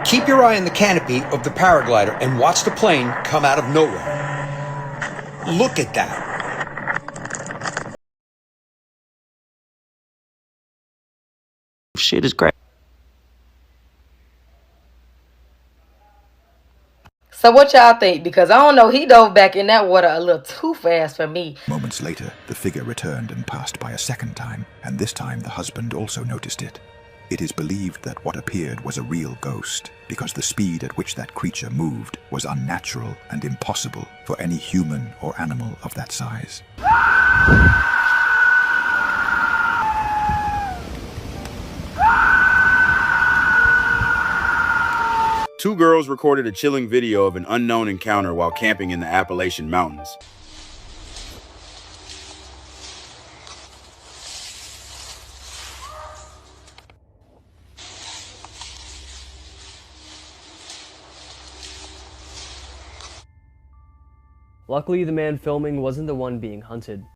Keep your eye on the canopy of the paraglider and watch the plane come out of nowhere. Look at that. Shit is great. So what y'all think? Because I don't know, he dove back in that water a little too fast for me. Moments later, the figure returned and passed by a second time, and this time the husband also noticed it. It is believed that what appeared was a real ghost, because the speed at which that creature moved was unnatural and impossible for any human or animal of that size. Two girls recorded a chilling video of an unknown encounter while camping in the Appalachian Mountains. Luckily, the man filming wasn't the one being hunted.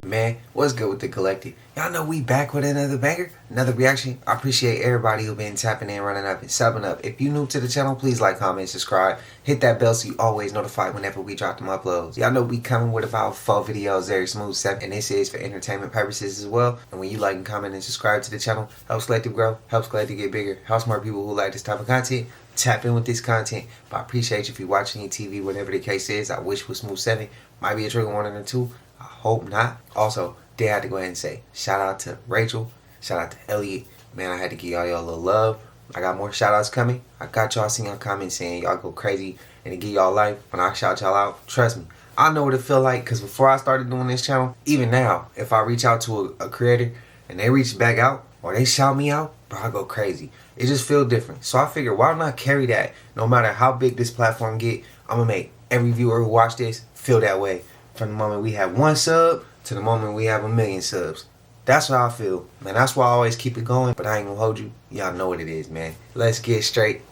Man, what's good with the collective? Y'all know we back with another banger, another reaction. I appreciate everybody who been tapping in, running up, and subbing up. If you new to the channel, please like, comment, subscribe. Hit that bell so you always notified whenever we drop them uploads. Y'all know we coming with about 4 videos every smooth 7, and this is for entertainment purposes as well. And when you like and comment and subscribe to the channel, helps Collective grow, helps Collective get bigger, helps more people who like this type of content tap in with this content. But I appreciate you if you're watching your TV, whatever the case is. I wish with Smooth 7 might be a trigger warning or 2. I hope not. Also, they had to go ahead and say shout out to Rachel, shout out to Elliot. Man, I had to give y'all a little love. I got more shout outs coming. I got y'all seeing y'all comments saying y'all go crazy and to give y'all life when I shout y'all out. Trust me, I know what it feel like, because before I started doing this channel, even now, if I reach out to a creator and they reach back out or they shout me out, bro, I go crazy. It just feel different. So I figure, why not carry that? No matter how big this platform get, I'm gonna make every viewer who watch this feel that way. From the moment we have 1 sub to the moment we have 1,000,000 subs. That's how I feel, man. That's why I always keep it going. But I ain't gonna hold you. Y'all know what it is, man. Let's get straight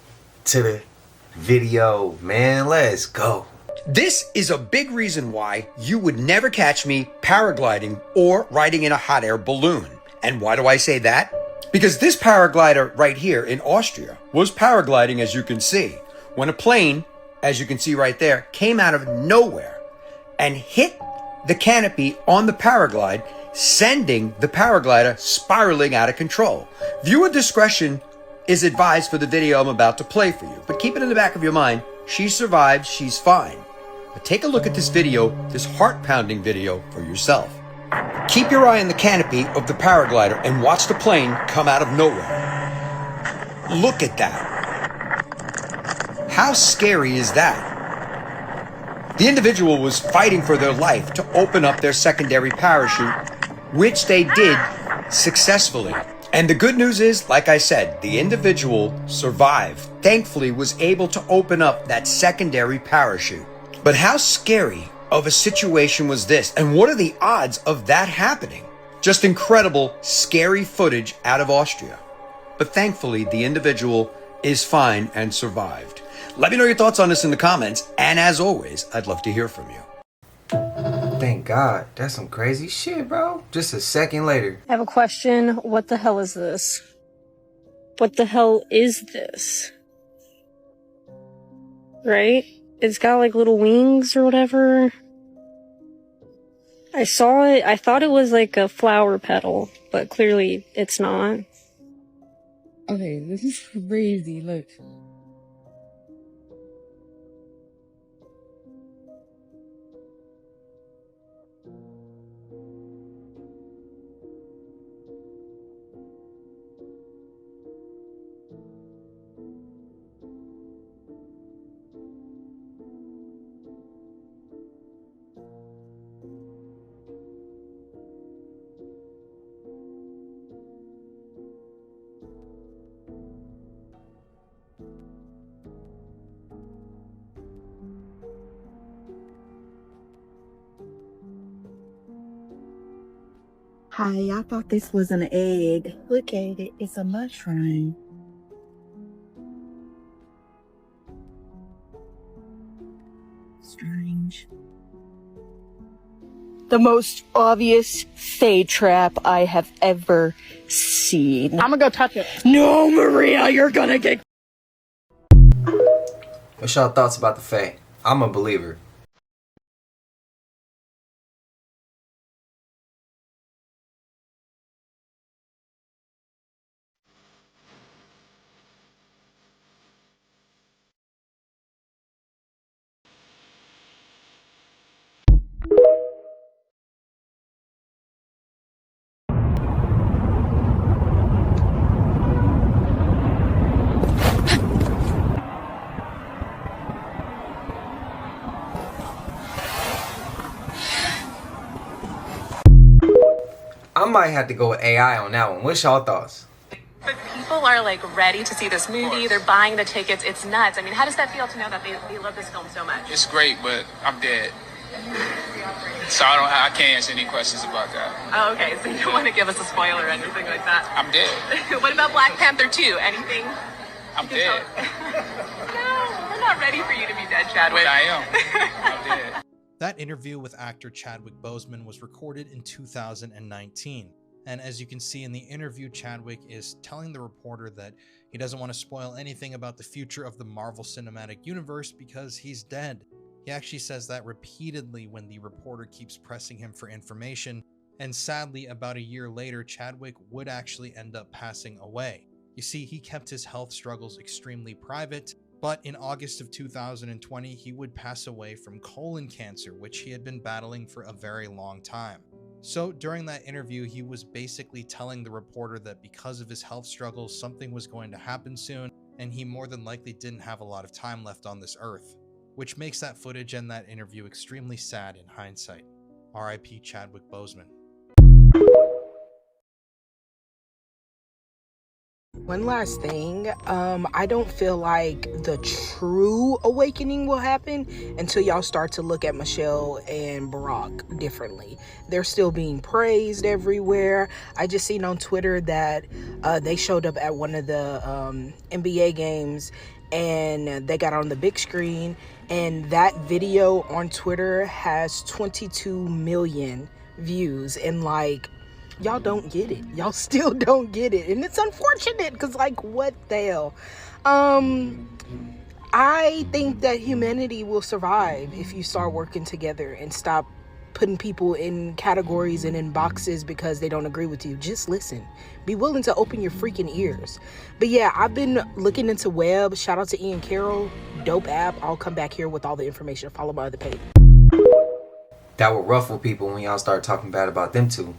to the video, man. Let's go. This is a big reason why you would never catch me paragliding or riding in a hot air balloon. And why do I say that? Because this paraglider right here in Austria was paragliding, as you can see, when a plane, as you can see right there, came out of nowhere and hit the canopy on the paraglide, sending the paraglider spiraling out of control. Viewer discretion is advised for the video I'm about to play for you, but keep it in the back of your mind, she survived, she's fine. But take a look at this video, this heart-pounding video, for yourself. Keep your eye on the canopy of the paraglider and watch the plane come out of nowhere. Look at that. How scary is that? The individual was fighting for their life to open up their secondary parachute, which they did successfully. And the good news is, like I said, the individual survived. Thankfully, was able to open up that secondary parachute. But how scary of a situation was this? And what are the odds of that happening? Just incredible, scary footage out of Austria. But thankfully, the individual is fine and survived. Let me know your thoughts on this in the comments, and as always, I'd love to hear from you. Thank God. That's some crazy shit, bro. Just a second later. I have a question. What the hell is this? What the hell is this? Right? It's got like little wings or whatever. I saw it. I thought it was like a flower petal, but clearly it's not. Okay, this is crazy. Look. Hi, I thought this was an egg. Look at it, it's a mushroom. Strange. The most obvious fade trap I have ever seen. I'm gonna go touch it. No, Maria, you're gonna get... What's y'all thoughts about the Fae? I'm a believer. I might have to go with AI on that one. What's y'all thoughts? But people are like ready to see this movie. They're buying the tickets. It's nuts. I mean, how does that feel to know that they love this film so much? It's great, but I'm dead. So I can't answer any questions about that. Oh, okay. So you don't want to give us a spoiler or anything like that? I'm dead. What about Black Panther 2? Anything? I'm dead. No, we're not ready for you to be dead, Chadwick. But I am. I'm dead. That interview with actor Chadwick Boseman was recorded in 2019. And as you can see in the interview, Chadwick is telling the reporter that he doesn't want to spoil anything about the future of the Marvel Cinematic Universe because he's dead. He actually says that repeatedly when the reporter keeps pressing him for information, and sadly, about a year later, Chadwick would actually end up passing away. You see, he kept his health struggles extremely private, but in August of 2020, he would pass away from colon cancer, which he had been battling for a very long time. So during that interview, he was basically telling the reporter that because of his health struggles, something was going to happen soon, and he more than likely didn't have a lot of time left on this earth, which makes that footage and that interview extremely sad in hindsight. R.I.P. Chadwick Boseman. One last thing, I don't feel like the true awakening will happen until y'all start to look at Michelle and Barack differently. They're still being praised everywhere. I just seen on Twitter that they showed up at one of the NBA games and they got on the big screen, and that video on Twitter has 22 million views, and like, y'all don't get it. Y'all still don't get it. And it's unfortunate because, like, what the hell? I think that humanity will survive if you start working together and stop putting people in categories and in boxes because they don't agree with you. Just listen. Be willing to open your freaking ears. But yeah, I've been looking into web. Shout out to Ian Carroll. Dope app. I'll come back here with all the information. Follow my other page. That will ruffle people when y'all start talking bad about them two.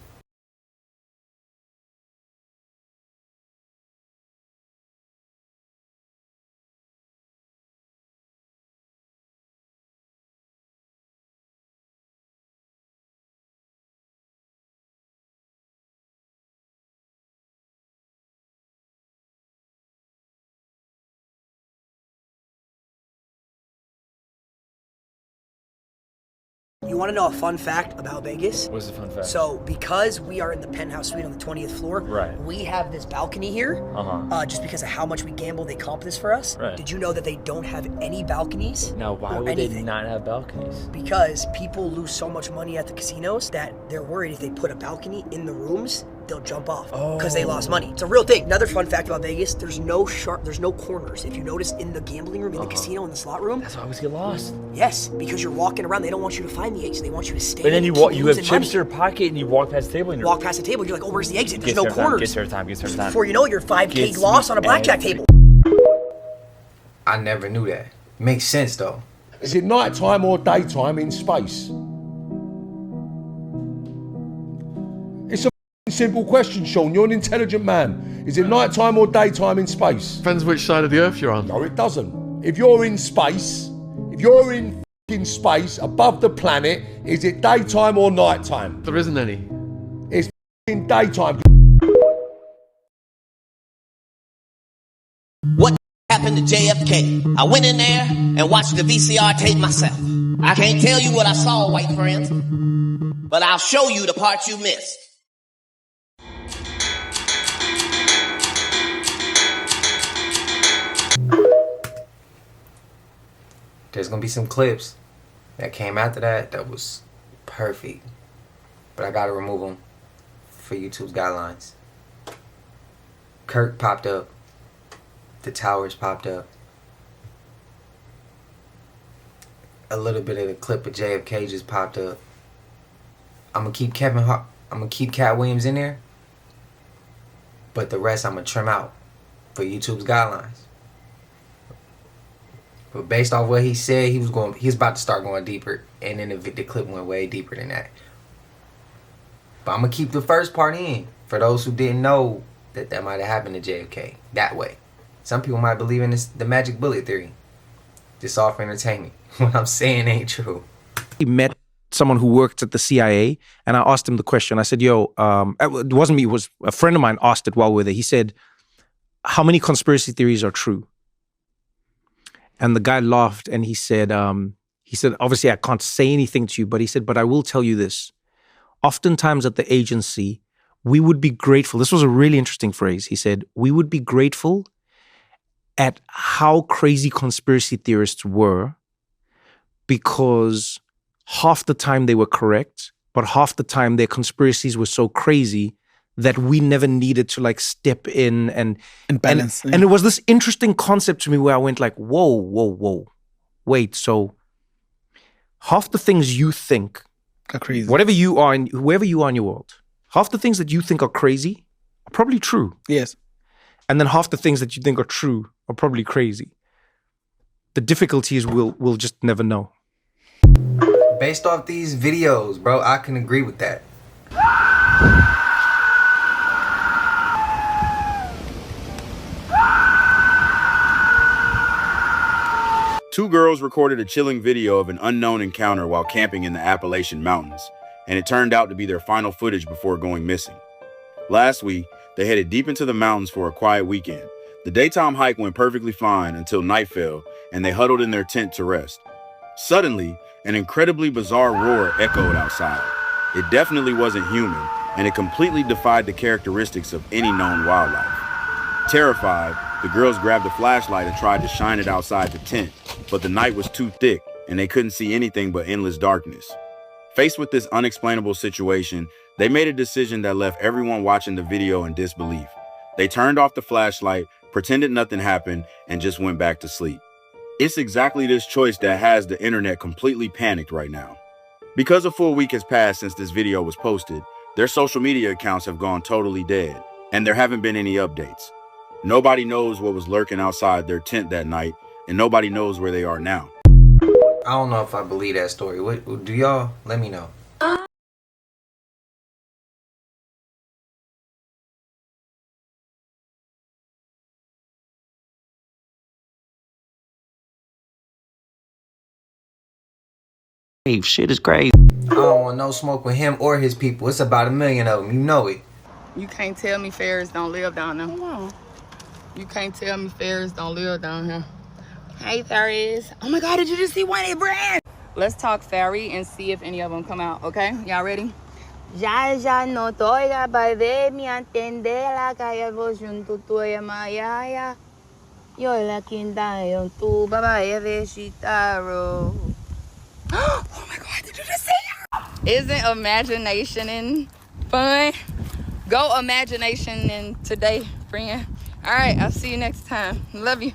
You want to know a fun fact about Vegas? What's the fun fact? So, because we are in the penthouse suite on the 20th floor, right, we have this balcony here. Just because of how much we gamble, they comp this for us. Right. Did you know that they don't have any balconies? Now, why would they not have balconies? Because people lose so much money at the casinos that they're worried if they put a balcony in the rooms, they'll jump off because they lost money. It's a real thing. Another fun fact about Vegas, there's no corners. If you notice in the gambling room, in the casino, in the slot room. That's why I always get lost. Yes, because you're walking around, they don't want you to find the exit. They want you to stay. But then you have chips in your pocket and you walk past the table and walk past the table, you're like, oh, where's the exit? There's no corners. Get started time. Before you know it, you're 5K loss on a blackjack table. I never knew that. Makes sense though. Is it nighttime or daytime in space? It's a simple question, Sean. You're an intelligent man. Is it nighttime or daytime in space? Depends which side of the earth you're on. No, it doesn't. If you're in space, if you're in space above the planet, is it daytime or nighttime? There isn't any. It's in daytime. What happened to JFK? I went in there and watched the VCR tape myself. I can't tell you what I saw, white friends, but I'll show you the part you missed. There's gonna be some clips that came after that was perfect. but I gotta remove them for YouTube's guidelines. Kirk popped up. The towers popped up. A little bit of the clip of JFK just popped up. I'm gonna keep Cat Williams in there, but the rest I'm gonna trim out for YouTube's guidelines. But based off what he said, he's about to start going deeper, and then the clip went way deeper than that. But I'm gonna keep the first part in for those who didn't know that might have happened to JFK that way. Some people might believe in the magic bullet theory. Just all for entertainment. What I'm saying ain't true. He met someone who worked at the CIA, and I asked him the question. I said, yo, it wasn't me, it was a friend of mine asked it while we were there. He said, how many conspiracy theories are true? And the guy laughed and he said, obviously I can't say anything to you, but he said, but I will tell you this. Oftentimes at the agency, we would be grateful. This was a really interesting phrase. He said, we would be grateful at how crazy conspiracy theorists were, because half the time they were correct, but half the time their conspiracies were so crazy that we never needed to like step in and balance. And it was this interesting concept to me where I went like, whoa. Wait, so half the things you think are crazy. Whoever you are in your world, half the things that you think are crazy are probably true. Yes. And then half the things that you think are true are probably crazy. The difficulty is we'll just never know. Based off these videos, bro, I can agree with that. Two girls recorded a chilling video of an unknown encounter while camping in the Appalachian Mountains, and it turned out to be their final footage before going missing. Last week, they headed deep into the mountains for a quiet weekend. The daytime hike went perfectly fine until night fell, and they huddled in their tent to rest. Suddenly, an incredibly bizarre roar echoed outside. It definitely wasn't human, and it completely defied the characteristics of any known wildlife. Terrified, the girls grabbed a flashlight and tried to shine it outside the tent, but the night was too thick and they couldn't see anything but endless darkness. Faced with this unexplainable situation, they made a decision that left everyone watching the video in disbelief. They turned off the flashlight, pretended nothing happened, and just went back to sleep. It's exactly this choice that has the internet completely panicked right now. Because a full week has passed since this video was posted, their social media accounts have gone totally dead, and there haven't been any updates. Nobody knows what was lurking outside their tent that night, and nobody knows where they are now. I don't know if I believe that story. What do y'all? Let me know. Shit is crazy. I don't want no smoke with him or his people. It's about 1 million of them. You know it. You can't tell me fairies don't live down there. Come on. You can't tell me fairies don't live down here. Hey, fairies. Oh my God, did you just see one of their brands? Let's talk fairy and see if any of them come out, okay? Y'all ready? Ya no toiga baby mi entender la calle vos junto tuya maya. Yo la quinta yo tu baba eveshitaro. Oh my God, did you just see her? Isn't imagination fun? Go imagination in today, friend. All right, I'll see you next time. Love you.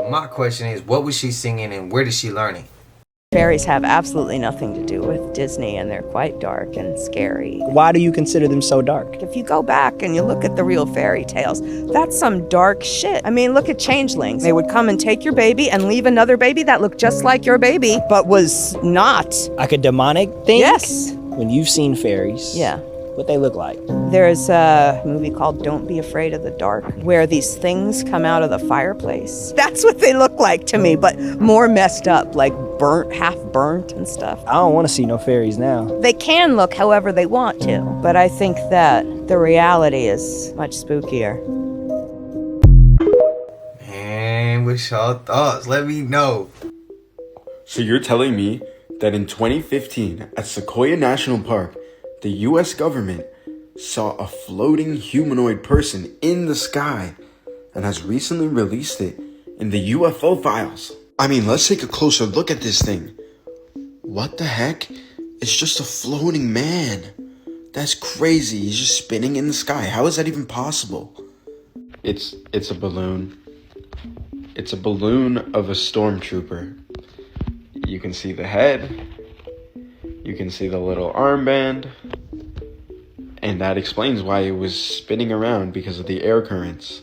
My question is, what was she singing and where did she learn it? Fairies have absolutely nothing to do with Disney, and they're quite dark and scary. Why do you consider them so dark? If you go back and you look at the real fairy tales, that's some dark shit. I mean, look at changelings. They would come and take your baby and leave another baby that looked just like your baby, but was not. Like a demonic thing? Yes. When you've seen fairies. Yeah. What they look like. There's a movie called Don't Be Afraid of the Dark, where these things come out of the fireplace. That's what they look like to me, but more messed up, like burnt, half burnt and stuff. I don't want to see no fairies now. They can look however they want to, but I think that the reality is much spookier. Man, what's your thoughts? Let me know. So you're telling me that in 2015 at Sequoia National Park, the US government saw a floating humanoid person in the sky and has recently released it in the UFO files? I mean, let's take a closer look at this thing. What the heck It's just a floating man. That's crazy. He's just spinning in the sky. How is that even possible? It's a balloon. It's a balloon of a stormtrooper. You can see the head. You can see the little armband. And that explains why it was spinning around, because of the air currents.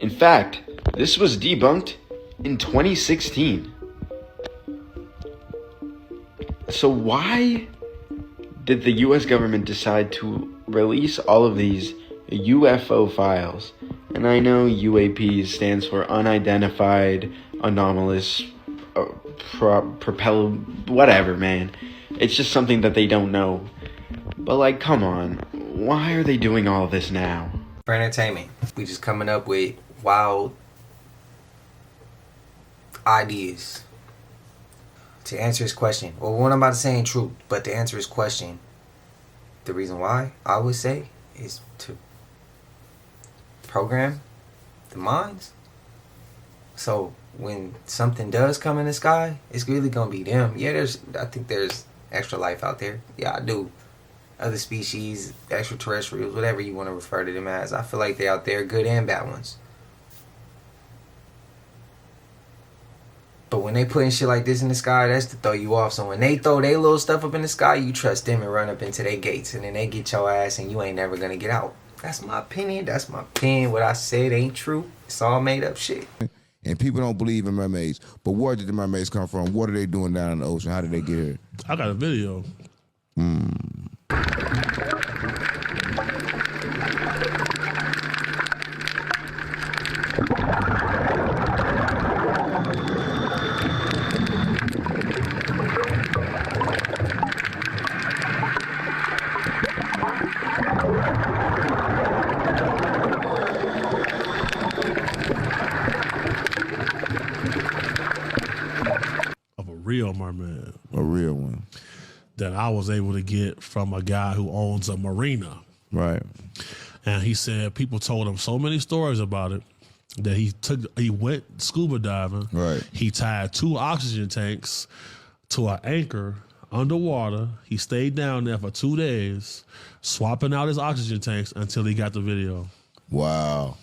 In fact, this was debunked in 2016. So why did the US government decide to release all of these UFO files? And I know UAP stands for Unidentified Anomalous Propeller, whatever, man. It's just something that they don't know. But like, come on, why are they doing all this now? For entertainment, we just coming up with wild ideas. To answer his question, well, what I'm about to say ain't true, but to answer his question, the reason why I would say is to program the minds. So when something does come in the sky, it's really gonna be them. Yeah, I think there's extra life out there. Yeah, I do. Other species, extraterrestrials, whatever you want to refer to them as. I feel like they're out there, good and bad ones. But when they putting shit like this in the sky, that's to throw you off. So when they throw their little stuff up in the sky, you trust them and run up into their gates. And then they get your ass and you ain't never going to get out. That's my opinion. That's my opinion. What I said ain't true. It's all made up shit. And people don't believe in mermaids. But where did the mermaids come from? What are they doing down in the ocean? How did they get here? I got a video. Of a real merman. A real one. That I was able to get from a guy who owns a marina. Right. And he said people told him so many stories about it that he went scuba diving. Right. He tied 2 oxygen tanks to an anchor underwater. He stayed down there for 2 days, swapping out his oxygen tanks until he got the video. Wow.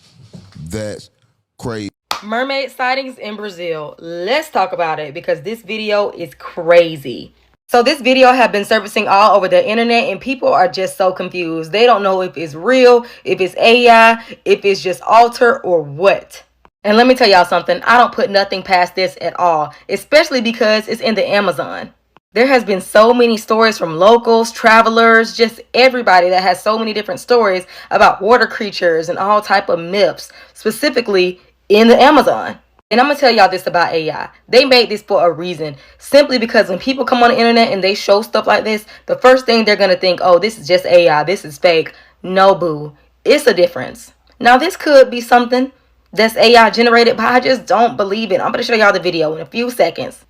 That's crazy. Mermaid sightings in Brazil. Let's talk about it because this video is crazy. So this video have been surfacing all over the internet and people are just so confused. They don't know if it's real, if it's AI, if it's just altered or what. And let me tell y'all something. I don't put nothing past this at all, especially because it's in the Amazon. There has been so many stories from locals, travelers, just everybody that has so many different stories about water creatures and all type of myths, specifically in the Amazon. And I'm going to tell y'all this about AI. They made this for a reason. Simply because when people come on the internet and they show stuff like this, the first thing they're going to think, oh, this is just AI. This is fake. No, boo. It's a difference. Now, this could be something that's AI generated, but I just don't believe it. I'm going to show y'all the video in a few seconds.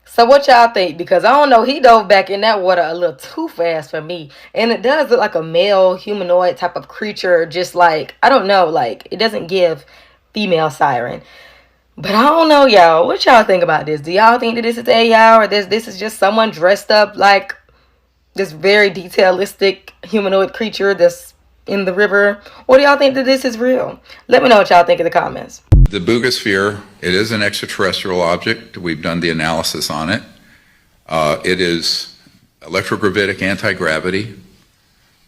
So what y'all think? Because I don't know, he dove back in that water a little too fast for me. And it does look like a male humanoid type of creature. Just like, I don't know, like it doesn't give female siren. But I don't know, y'all. What y'all think about this? Do y'all think that this is AI or this is just someone dressed up like this very detailistic humanoid creature that's in the river? Or do y'all think that this is real? Let me know what y'all think in the comments. The Boogosphere, it is an extraterrestrial object. We've done the analysis on it. It is electrogravitic anti-gravity.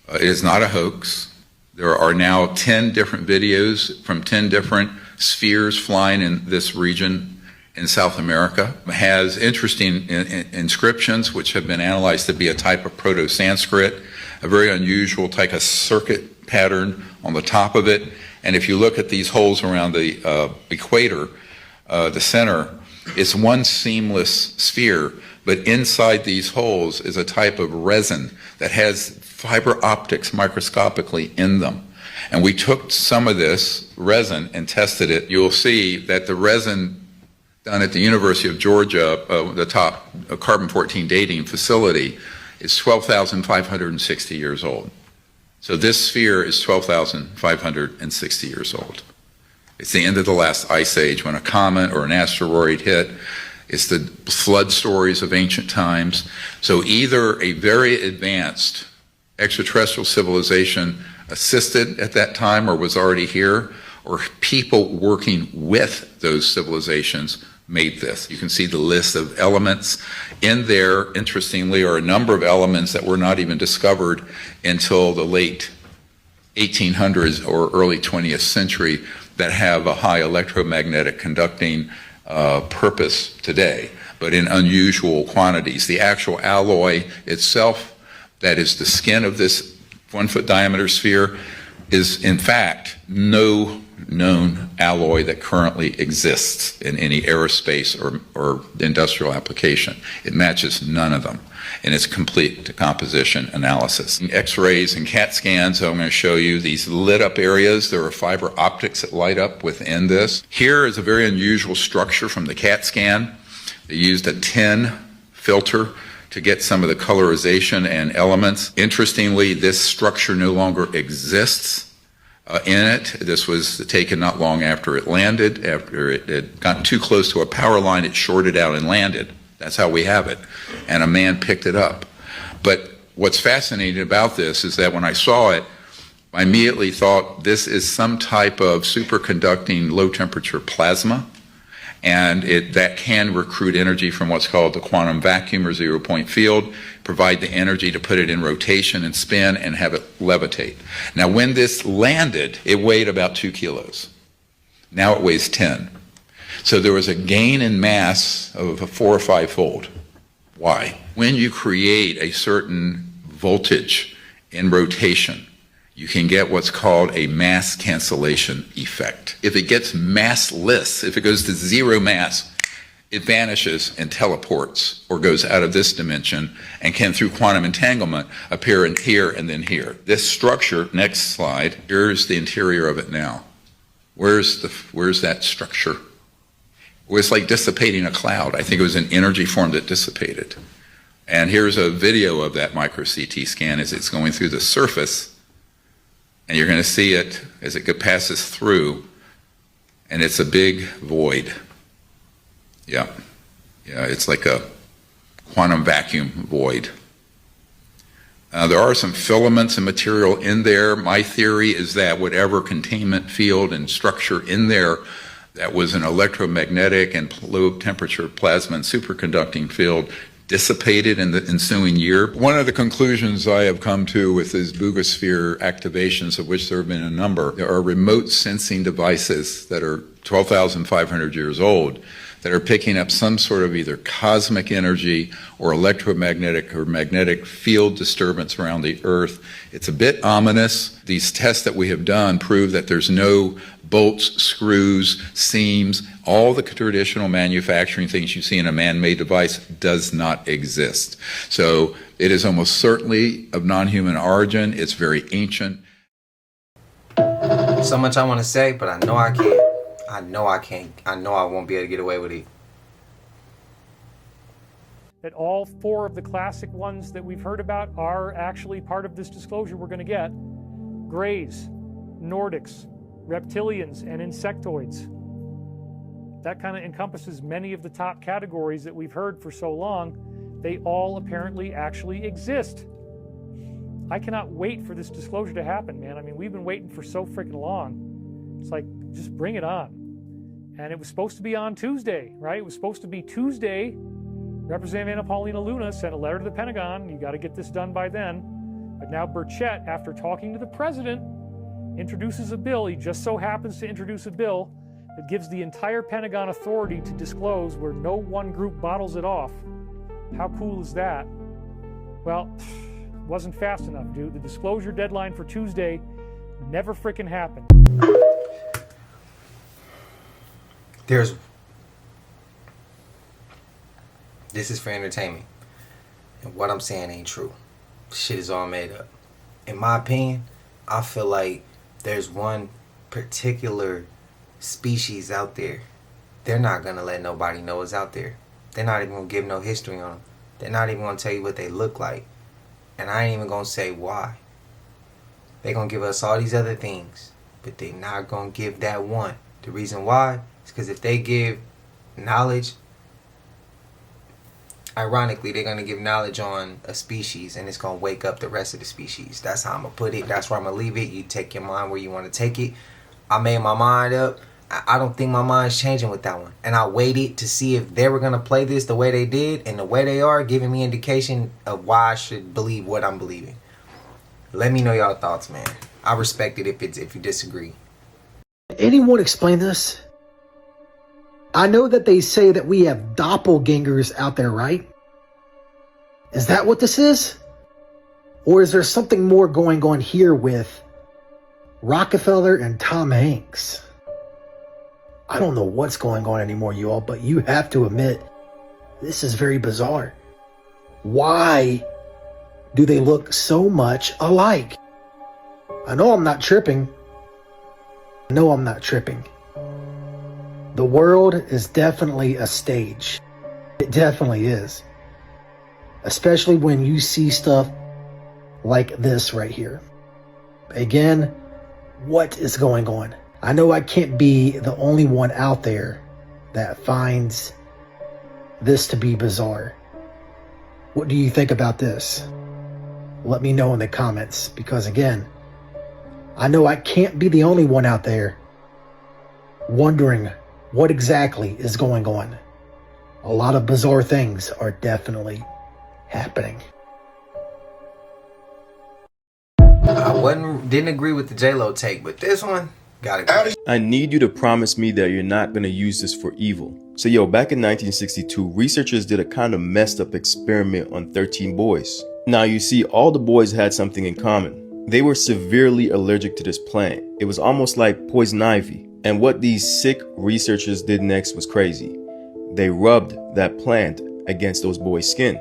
It is not a hoax. There are now 10 different videos from 10 different spheres flying in this region in South America. It has interesting inscriptions which have been analyzed to be a type of Proto-Sanskrit, a very unusual type of circuit pattern on the top of it. And if you look at these holes around the equator, the center, it's one seamless sphere, but inside these holes is a type of resin that has fiber optics microscopically in them. And we took some of this resin and tested it. You'll see that the resin done at the University of Georgia, the top carbon-14 dating facility, is 12,560 years old. So this sphere is 12,560 years old. It's the end of the last ice age when a comet or an asteroid hit. It's the flood stories of ancient times. So either a very advanced extraterrestrial civilization assisted at that time or was already here, or people working with those civilizations made this. You can see the list of elements in there. Interestingly, are a number of elements that were not even discovered until the late 1800s or early 20th century that have a high electromagnetic conducting purpose today, but in unusual quantities. The actual alloy itself, that is the skin of this 1-foot diameter sphere, is in fact no known alloy that currently exists in any aerospace or industrial application. It matches none of them in its complete composition analysis. X-rays and CAT scans, I'm going to show you these lit up areas. There are fiber optics that light up within this. Here is a very unusual structure from the CAT scan. They used a tin filter to get some of the colorization and elements. Interestingly, this structure no longer exists in it. This was taken not long after it landed. After it had gotten too close to a power line, it shorted out and landed. That's how we have it. And a man picked it up. But what's fascinating about this is that when I saw it, I immediately thought this is some type of superconducting low temperature plasma. And that can recruit energy from what's called the quantum vacuum or zero-point field, provide the energy to put it in rotation and spin and have it levitate. Now, when this landed, it weighed about 2 kilos. Now it weighs 10. So there was a gain in mass of a 4 or 5-fold. Why? When you create a certain voltage in rotation, you can get what's called a mass cancellation effect. If it gets massless, if it goes to zero mass, it vanishes and teleports or goes out of this dimension and can, through quantum entanglement, appear in here and then here. This structure, next slide, here's the interior of it now. Where's that structure? It was like dissipating a cloud. I think it was an energy form that dissipated. And here's a video of that micro CT scan as it's going through the surface. And you're going to see it as it passes through, and it's a big void. Yeah, it's like a quantum vacuum void. There are some filaments and material in there. My theory is that whatever containment field and structure in there that was an electromagnetic and low temperature plasma and superconducting field dissipated in the ensuing year. One of the conclusions I have come to with these boogosphere activations, of which there have been a number, there are remote sensing devices that are 12,500 years old that are picking up some sort of either cosmic energy or electromagnetic or magnetic field disturbance around the Earth. It's a bit ominous. These tests that we have done prove that there's no bolts, screws, seams, all the traditional manufacturing things you see in a man-made device does not exist. So it is almost certainly of non-human origin. It's very ancient. So much I want to say, but I know I can't. I know I can't. I know I won't be able to get away with it. That all 4 of the classic ones that we've heard about are actually part of this disclosure we're going to get. Greys, Nordics, reptilians, and insectoids. That kind of encompasses many of the top categories that we've heard for so long. They all apparently actually exist. I cannot wait for this disclosure to happen, man. I mean, we've been waiting for so freaking long. It's like, just bring it on. And it was supposed to be on Tuesday, right? It was supposed to be Tuesday. Representative Anna Paulina Luna sent a letter to the Pentagon. You got to get this done by then. But now Burchett, after talking to the president, introduces a bill. He just so happens to introduce a bill that gives the entire Pentagon authority to disclose where no one group bottles it off. How cool is that? Well, it wasn't fast enough, dude. The disclosure deadline for Tuesday never frickin' happened. This is for entertainment. And what I'm saying ain't true. Shit is all made up. In my opinion, I feel like there's one particular species out there. They're not going to let nobody know it's out there. They're not even going to give no history on them. They're not even going to tell you what they look like. And I ain't even going to say why. They're going to give us all these other things. But they're not going to give that one. The reason why is because if they give knowledge ironically, they're going to give knowledge on a species, and it's going to wake up the rest of the species. That's how I'm going to put it. That's where I'm going to leave it. You take your mind where you want to take it. I made my mind up. I don't think my mind's changing with that one. And I waited to see if they were going to play this the way they did, and the way they are, giving me indication of why I should believe what I'm believing. Let me know y'all thoughts, man. I respect it if you disagree. Anyone explain this? I know that they say that we have doppelgangers out there, right? Is that what this is? Or is there something more going on here with Rockefeller and Tom Hanks? I don't know what's going on anymore, you all, but you have to admit, this is very bizarre. Why do they look so much alike? I know I'm not tripping. The world is definitely a stage. It definitely is. Especially when you see stuff like this right here. Again, what is going on? I know I can't be the only one out there that finds this to be bizarre. What do you think about this? Let me know in the comments, because again, I know I can't be the only one out there wondering what exactly is going on. A lot of bizarre things are definitely happening. I didn't agree with the J-Lo take, but this one, gotta go. I need you to promise me that you're not gonna use this for evil. So yo, back in 1962, researchers did a kind of messed up experiment on 13 boys. Now you see, all the boys had something in common. They were severely allergic to this plant. It was almost like poison ivy. And what these sick researchers did next was crazy. They rubbed that plant against those boys' skin.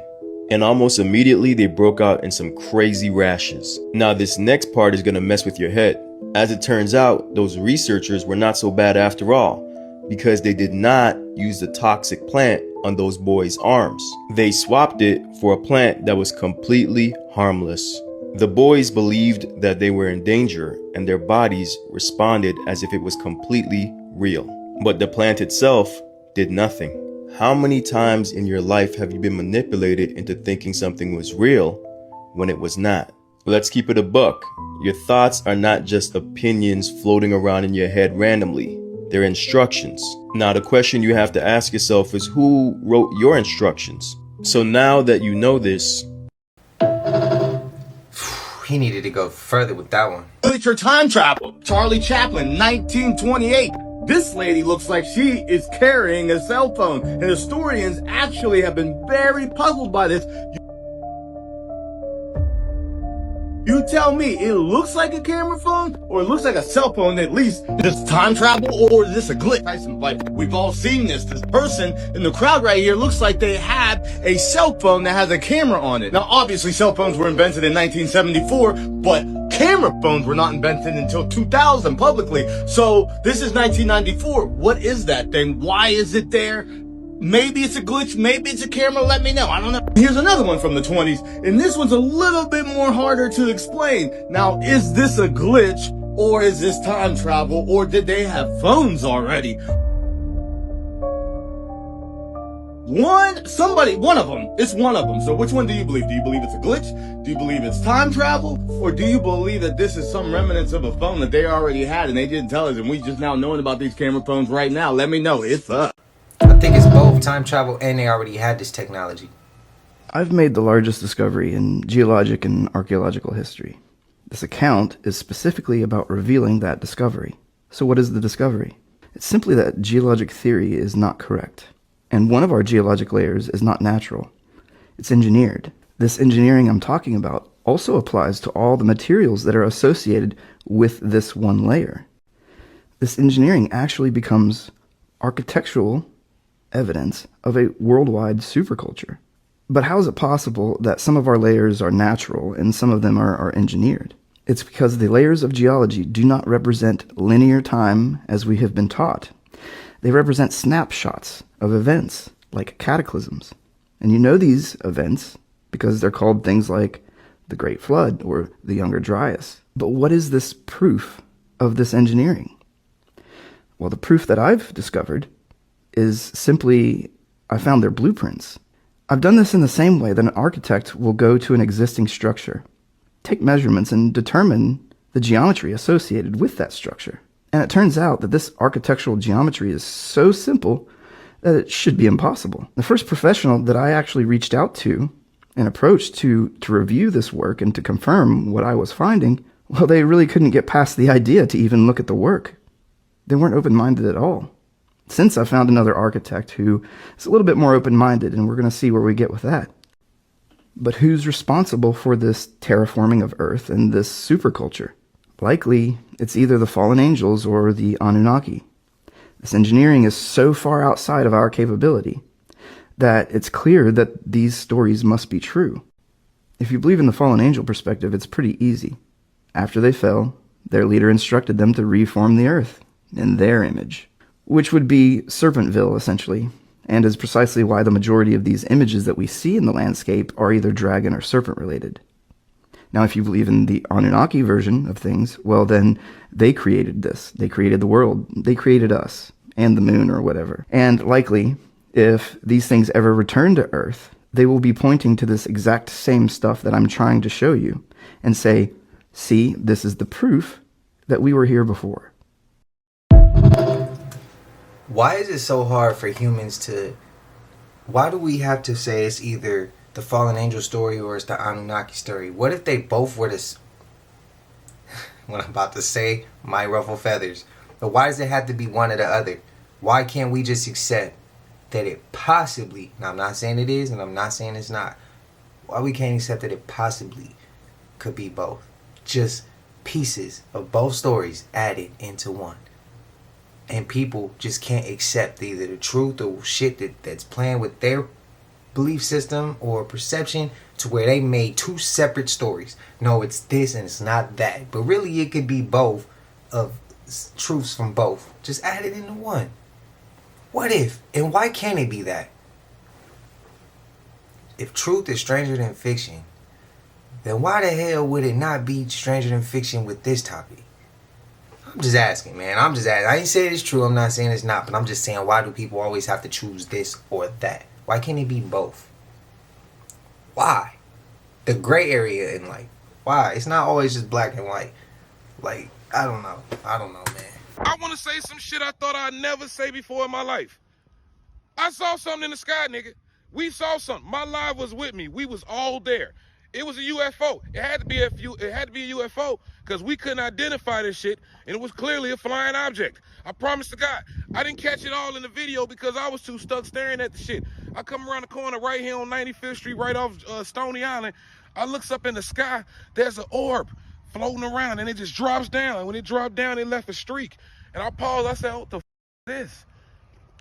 And almost immediately they broke out in some crazy rashes. Now this next part is gonna mess with your head. As it turns out, those researchers were not so bad after all, because they did not use the toxic plant on those boys' arms. They swapped it for a plant that was completely harmless. The boys believed that they were in danger, and their bodies responded as if it was completely real. But the plant itself did nothing. How many times in your life have you been manipulated into thinking something was real when it was not? Let's keep it a buck. Your thoughts are not just opinions floating around in your head randomly. They're instructions. Now the question you have to ask yourself is, who wrote your instructions? So now that you know this, he needed to go further with that one. Literature time travel. Charlie Chaplin, 1928. This lady looks like she is carrying a cell phone, and historians actually have been very puzzled by this. You tell me, it looks like a camera phone, or it looks like a cell phone at least. Is this time travel, or is this a glitch? Like, we've all seen this. This person in the crowd right here looks like they have a cell phone that has a camera on it. Now, obviously, cell phones were invented in 1974, but camera phones were not invented until 2000 publicly. So, this is 1994. What is that thing? Why is it there? Maybe it's a glitch, maybe it's a camera, let me know. I don't know. Here's another one from the 20s, and this one's a little bit more harder to explain. Now, is this a glitch, or is this time travel, or did they have phones already? One of them. It's one of them. So which one do you believe? Do you believe it's a glitch? Do you believe it's time travel? Or do you believe that this is some remnants of a phone that they already had and they didn't tell us, and we just now knowing about these camera phones right now? Let me know. It's up. I think it's both time travel and they already had this technology. I've made the largest discovery in geologic and archaeological history. This account is specifically about revealing that discovery. So what is the discovery? It's simply that geologic theory is not correct. And one of our geologic layers is not natural. It's engineered. This engineering I'm talking about also applies to all the materials that are associated with this one layer. This engineering actually becomes architectural evidence of a worldwide superculture. But how is it possible that some of our layers are natural and some of them are engineered? It's because the layers of geology do not represent linear time as we have been taught. They represent snapshots of events like cataclysms. And you know these events because they're called things like the Great Flood or the Younger Dryas. But what is this proof of this engineering? Well, the proof that I've discovered is simply, I found their blueprints. I've done this in the same way that an architect will go to an existing structure, take measurements, and determine the geometry associated with that structure. And it turns out that this architectural geometry is so simple that it should be impossible. The first professional that I actually reached out to and approached to review this work and to confirm what I was finding, well, they really couldn't get past the idea to even look at the work. They weren't open-minded at all. Since I found another architect who is a little bit more open-minded, and we're going to see where we get with that. But who's responsible for this terraforming of Earth and this superculture? Likely, it's either the fallen angels or the Anunnaki. This engineering is so far outside of our capability that it's clear that these stories must be true. If you believe in the fallen angel perspective, it's pretty easy. After they fell, their leader instructed them to reform the Earth in their image, which would be Serpentville, essentially, and is precisely why the majority of these images that we see in the landscape are either dragon or serpent related. Now, if you believe in the Anunnaki version of things, well, then they created this. They created the world. They created us and the moon or whatever. And likely, if these things ever return to Earth, they will be pointing to this exact same stuff that I'm trying to show you and say, see, this is the proof that we were here before. Why is it so hard for humans to... Why do we have to say it's either the fallen angel story or it's the Anunnaki story? What if they both were this... What I'm about to say might ruffle feathers. But why does it have to be one or the other? Why can't we just accept that it possibly... Now, I'm not saying it is and I'm not saying it's not. Why we can't accept that it possibly could be both? Just pieces of both stories added into one. And people just can't accept either the truth or shit that's playing with their belief system or perception to where they made two separate stories. No, it's this and it's not that. But really it could be both of truths from both. Just add it into one. What if? And why can't it be that? If truth is stranger than fiction, then why the hell would it not be stranger than fiction with this topic? I'm just asking, man. I'm just asking. I ain't saying it's true. I'm not saying it's not. But I'm just saying, why do people always have to choose this or that? Why can't it be both? Why? The gray area in life. Why? It's not always just black and white. Like, I don't know. I don't know, man. I want to say some shit I thought I'd never say before in my life. I saw something in the sky, nigga. We saw something. My live was with me. We was all there. It was a UFO. It had to be a UFO because we couldn't identify this shit, and it was clearly a flying object. I promise to God. I didn't catch it all in the video because I was too stuck staring at the shit. I come around the corner right here on 95th Street, right off Stony Island. I looks up in the sky. There's an orb floating around, and it just drops down. And when it dropped down, it left a streak. And I paused. I said, what the f is this?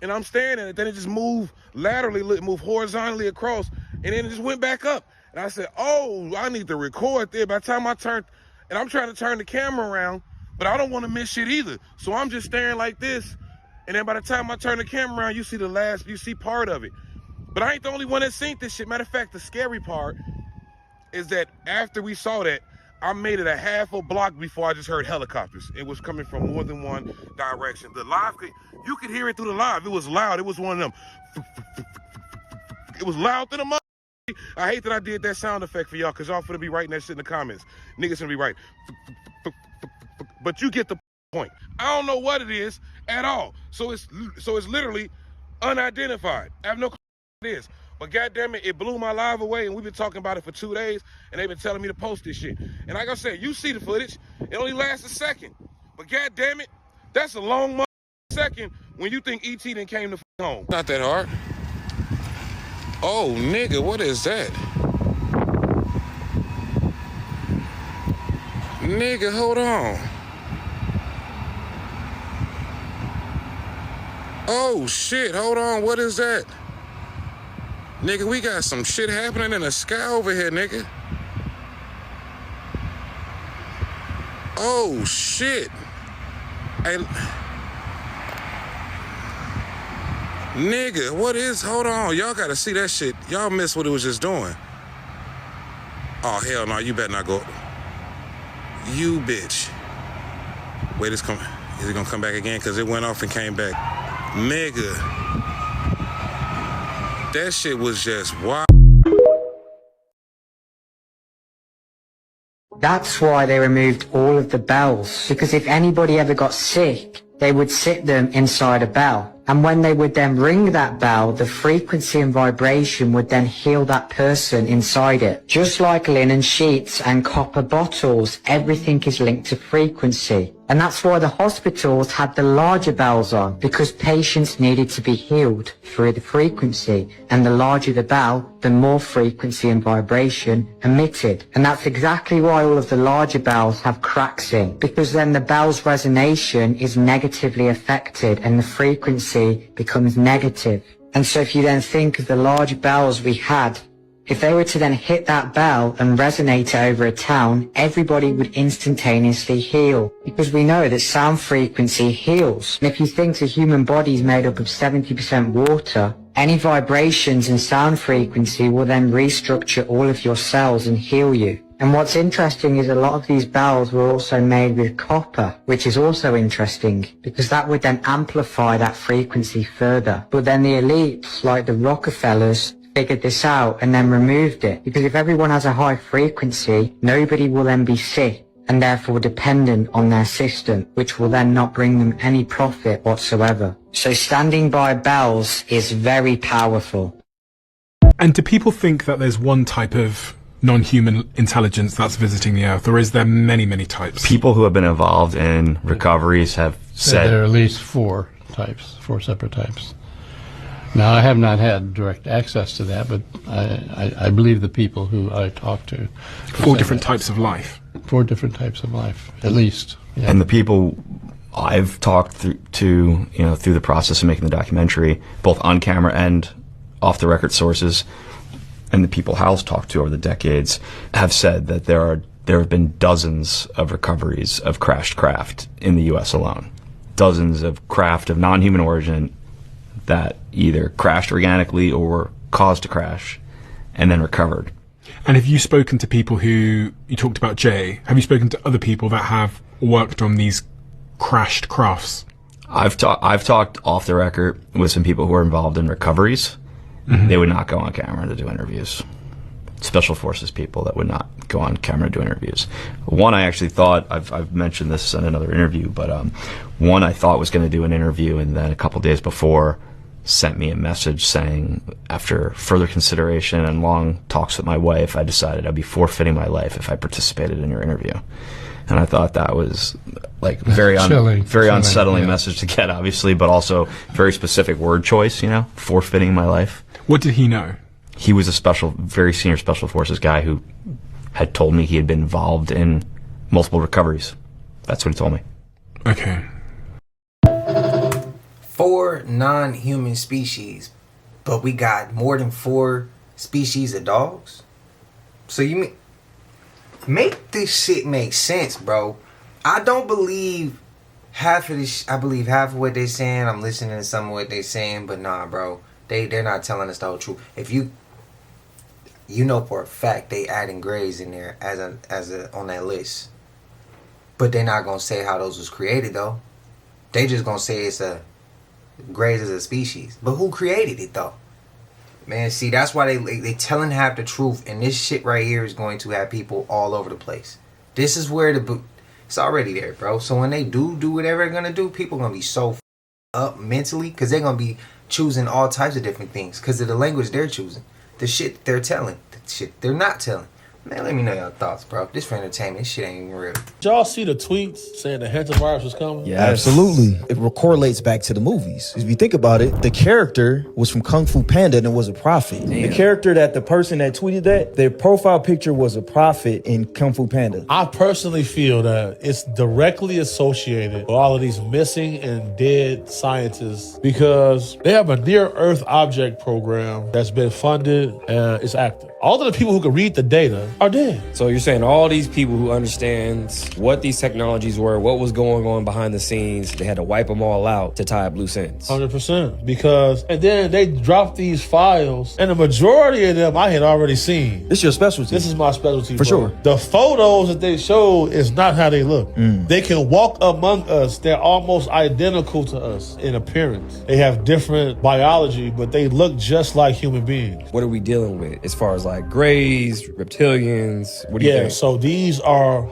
And I'm staring at it. Then it just moved laterally, moved horizontally across, and then it just went back up. And I said, oh, I need to record there. By the time I turned, and I'm trying to turn the camera around, but I don't want to miss shit either. So I'm just staring like this. And then by the time I turn the camera around, you see part of it. But I ain't the only one that seen this shit. Matter of fact, the scary part is that after we saw that, I made it a half a block before I just heard helicopters. It was coming from more than one direction. The live, you could hear it through the live. It was loud. It was one of them. It was loud to the mother. I hate that I did that sound effect for y'all because y'all finna be writing that shit in the comments. Niggas finna be writing. But you get the point. I don't know what it is at all. So it's literally unidentified. I have no clue what it is. But goddamn it, it blew my live away, and we've been talking about it for 2 days, and they've been telling me to post this shit. And like I said, you see the footage. It only lasts a second. But goddamn it, that's a long second when you think E.T. done came to home. Not that hard. Oh, nigga, what is that? Nigga, hold on. Oh, shit, hold on, what is that? Nigga, we got some shit happening in the sky over here, nigga. Oh, shit. Hey, nigga, what is, hold on, y'all gotta see that shit. Y'all missed what it was just doing. Oh, hell no, you better not go. You bitch. Wait, is it gonna come back again? Cause it went off and came back. Nigga. That shit was just wild. That's why they removed all of the bells, because if anybody ever got sick, they would sit them inside a bell. And when they would then ring that bell, the frequency and vibration would then heal that person inside it. Just like linen sheets and copper bottles, everything is linked to frequency. And that's why the hospitals had the larger bells on, because patients needed to be healed through the frequency. And the larger the bell, the more frequency and vibration emitted. And that's exactly why all of the larger bells have cracks in, because then the bell's resonation is negatively affected and the frequency becomes negative. And so if you then think of the large bells we had, if they were to then hit that bell and resonate over a town, everybody would instantaneously heal. Because we know that sound frequency heals. And if you think the human body is made up of 70% water, any vibrations in sound frequency will then restructure all of your cells and heal you. And what's interesting is a lot of these bells were also made with copper, which is also interesting, because that would then amplify that frequency further. But then the elites, like the Rockefellers, figured this out and then removed it, because if everyone has a high frequency, nobody will then be sick and therefore dependent on their system, which will then not bring them any profit whatsoever. So standing by bells is very powerful. And do people think that there's one type of non-human intelligence that's visiting the Earth, or is there many, many types? People who have been involved in recoveries have said there are at least four separate types. Now, I have not had direct access to that, but I believe the people who I talk to. Four different types of life. 4 different types of life, at least. Yeah. And the people I've talked to, through the process of making the documentary, both on camera and off the record sources, and the people Hal's talked to over the decades, have said that there have been dozens of recoveries of crashed craft in the U.S. alone. Dozens of craft of non-human origin that either crashed organically or were caused to crash and then recovered. And have you spoken to people who, you talked about Jay, have you spoken to other people that have worked on these crashed crafts? I've talked off the record with some people who are involved in recoveries. Mm-hmm. They would not go on camera to do interviews. Special forces people that would not go on camera to do interviews. One I actually thought, I've mentioned this in another interview, but one I thought was going to do an interview, and then a couple days before sent me a message saying, after further consideration and long talks with my wife, I decided I'd be forfeiting my life if I participated in your interview. And I thought that was like very unsettling message to get, obviously, but also very specific word choice, forfeiting my life. What did he know? He was a very senior special forces guy who had told me he had been involved in multiple recoveries. That's what he told me. Okay. 4 non-human species, but we got more than 4 species of dogs? So you make this shit make sense, bro. I don't believe half of this. I believe half of what they're saying. I'm listening to some of what they're saying, but nah, bro. They're not telling us the whole truth. If you know for a fact they adding grays in there as a on that list, but they're not gonna say how those was created though. They just gonna say it's a grays as a species. But who created it though? Man, see, that's why they telling half the truth, and this shit right here is going to have people all over the place. This is where it's already there, bro. So when they do whatever they're gonna do, people gonna be so up mentally, because they're gonna be choosing all types of different things because of the language they're choosing, the shit they're telling, the shit they're not telling. Man, let me know your thoughts, bro. This for entertainment. This shit ain't even real. Did y'all see the tweets saying the hantavirus was coming? Yeah, absolutely. It correlates back to the movies. If you think about it, the character was from Kung Fu Panda and it was a prophet. Damn. The character the person that tweeted that, their profile picture was a prophet in Kung Fu Panda. I personally feel that it's directly associated with all of these missing and dead scientists because they have a near-Earth object program that's been funded and it's active. All of the people who could read the data are dead. So you're saying all these people who understand what these technologies were, what was going on behind the scenes, they had to wipe them all out to tie up loose ends. 100%. Because, and then they dropped these files, and the majority of them I had already seen. This is your specialty. This is my specialty, For bro. sure. The photos that they showed is not how they look. They can walk among us. They're almost identical to us in appearance. They have different biology, but they look just like human beings. What are we dealing with as far as like grays, reptilians? What do you think? So these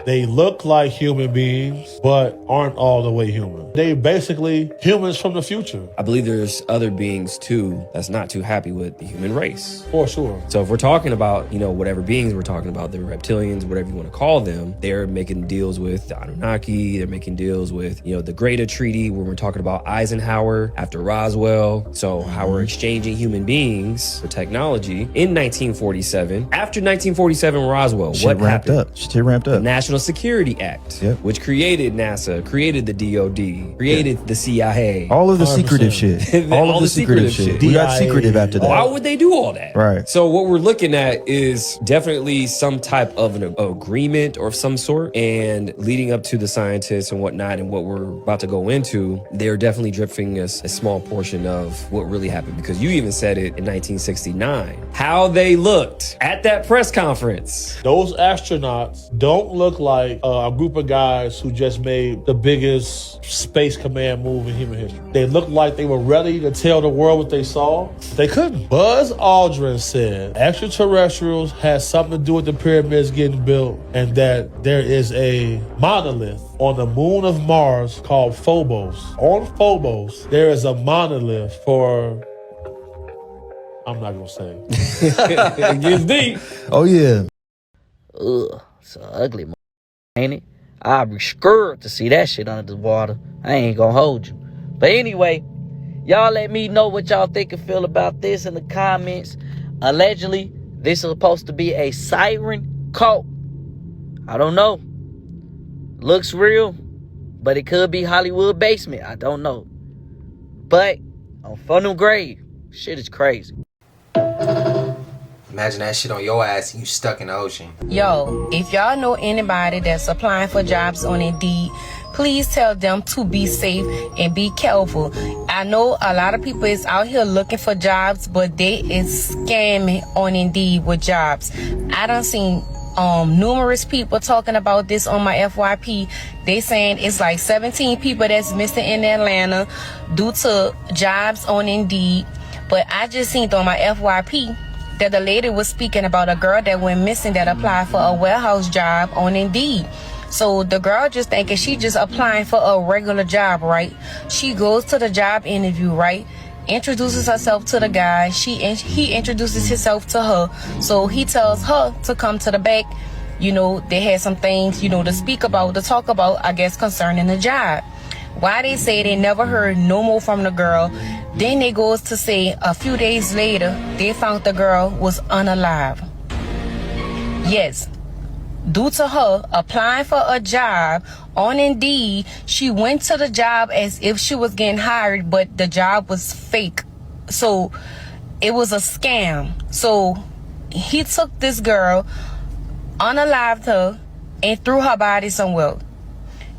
they look like human beings, but aren't all the way human. They basically humans from the future. I believe there's other beings too that's not too happy with the human race. For sure. So if we're talking about, whatever beings we're talking about, the reptilians, whatever you want to call them, they're making deals with the Anunnaki, they're making deals with, the Greater Treaty, when we're talking about Eisenhower after Roswell. So how we're exchanging human beings for technology in 1947. After 1947 Roswell, what happened? Shit ramped up. The National Security Act, which created NASA, created the DOD, created the CIA. All of the secretive shit. All of the secretive shit. We got secretive after that. Why would they do all that? Right. So what we're looking at is definitely some type of an agreement or of some sort. And leading up to the scientists and whatnot and what we're about to go into, they're definitely drifting us a small portion of what really happened. Because you even said it in 1969. How they looked at that press conference. Those astronauts don't look like a group of guys who just made the biggest space command move in human history. They looked like they were ready to tell the world what they saw. They couldn't. Buzz Aldrin said extraterrestrials had something to do with the pyramids getting built, and that there is a monolith on the moon of Mars called Phobos. On Phobos, there is a monolith for... I'm not gonna say. It gets deep. Oh yeah. Ugh, it's an ugly, ain't it? I'd be scared to see that shit under the water. I ain't gonna hold you. But anyway, y'all let me know what y'all think and feel about this in the comments. Allegedly, this is supposed to be a siren cult. I don't know. Looks real, but it could be Hollywood basement. I don't know. But on Funnel Grave, shit is crazy. Imagine that shit on your ass and you stuck in the ocean. Yo, if y'all know anybody that's applying for jobs on Indeed, please tell them to be safe and be careful. I know a lot of people is out here looking for jobs, but they is scamming on Indeed with jobs. I done seen numerous people talking about this on my FYP. They saying it's like 17 people that's missing in Atlanta due to jobs on Indeed. But I just seen on my FYP that the lady was speaking about a girl that went missing that applied for a warehouse job on Indeed. So the girl just thinking she just applying for a regular job, right? She goes to the job interview, right? Introduces herself to the guy. He introduces himself to her. So he tells her to come to the back. They had some things, to speak about, to talk about, I guess, concerning the job. Why they say they never heard no more from the girl. Then they goes to say a few days later, they found the girl was unalive. Yes, due to her applying for a job on Indeed, she went to the job as if she was getting hired, but the job was fake. So it was a scam. So he took this girl, unalived her, and threw her body somewhere.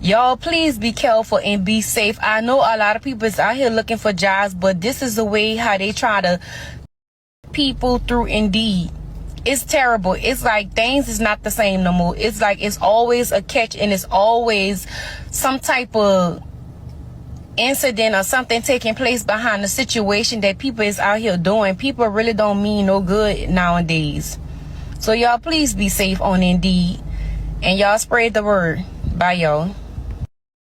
Y'all, please be careful and be safe. I know a lot of people is out here looking for jobs, but this is the way how they try to people through Indeed. It's terrible. It's like things is not the same no more. It's like it's always a catch, and it's always some type of incident or something taking place behind the situation that people is out here doing. People really don't mean no good nowadays. So y'all, please be safe on Indeed, and y'all spread the word. Bye, y'all.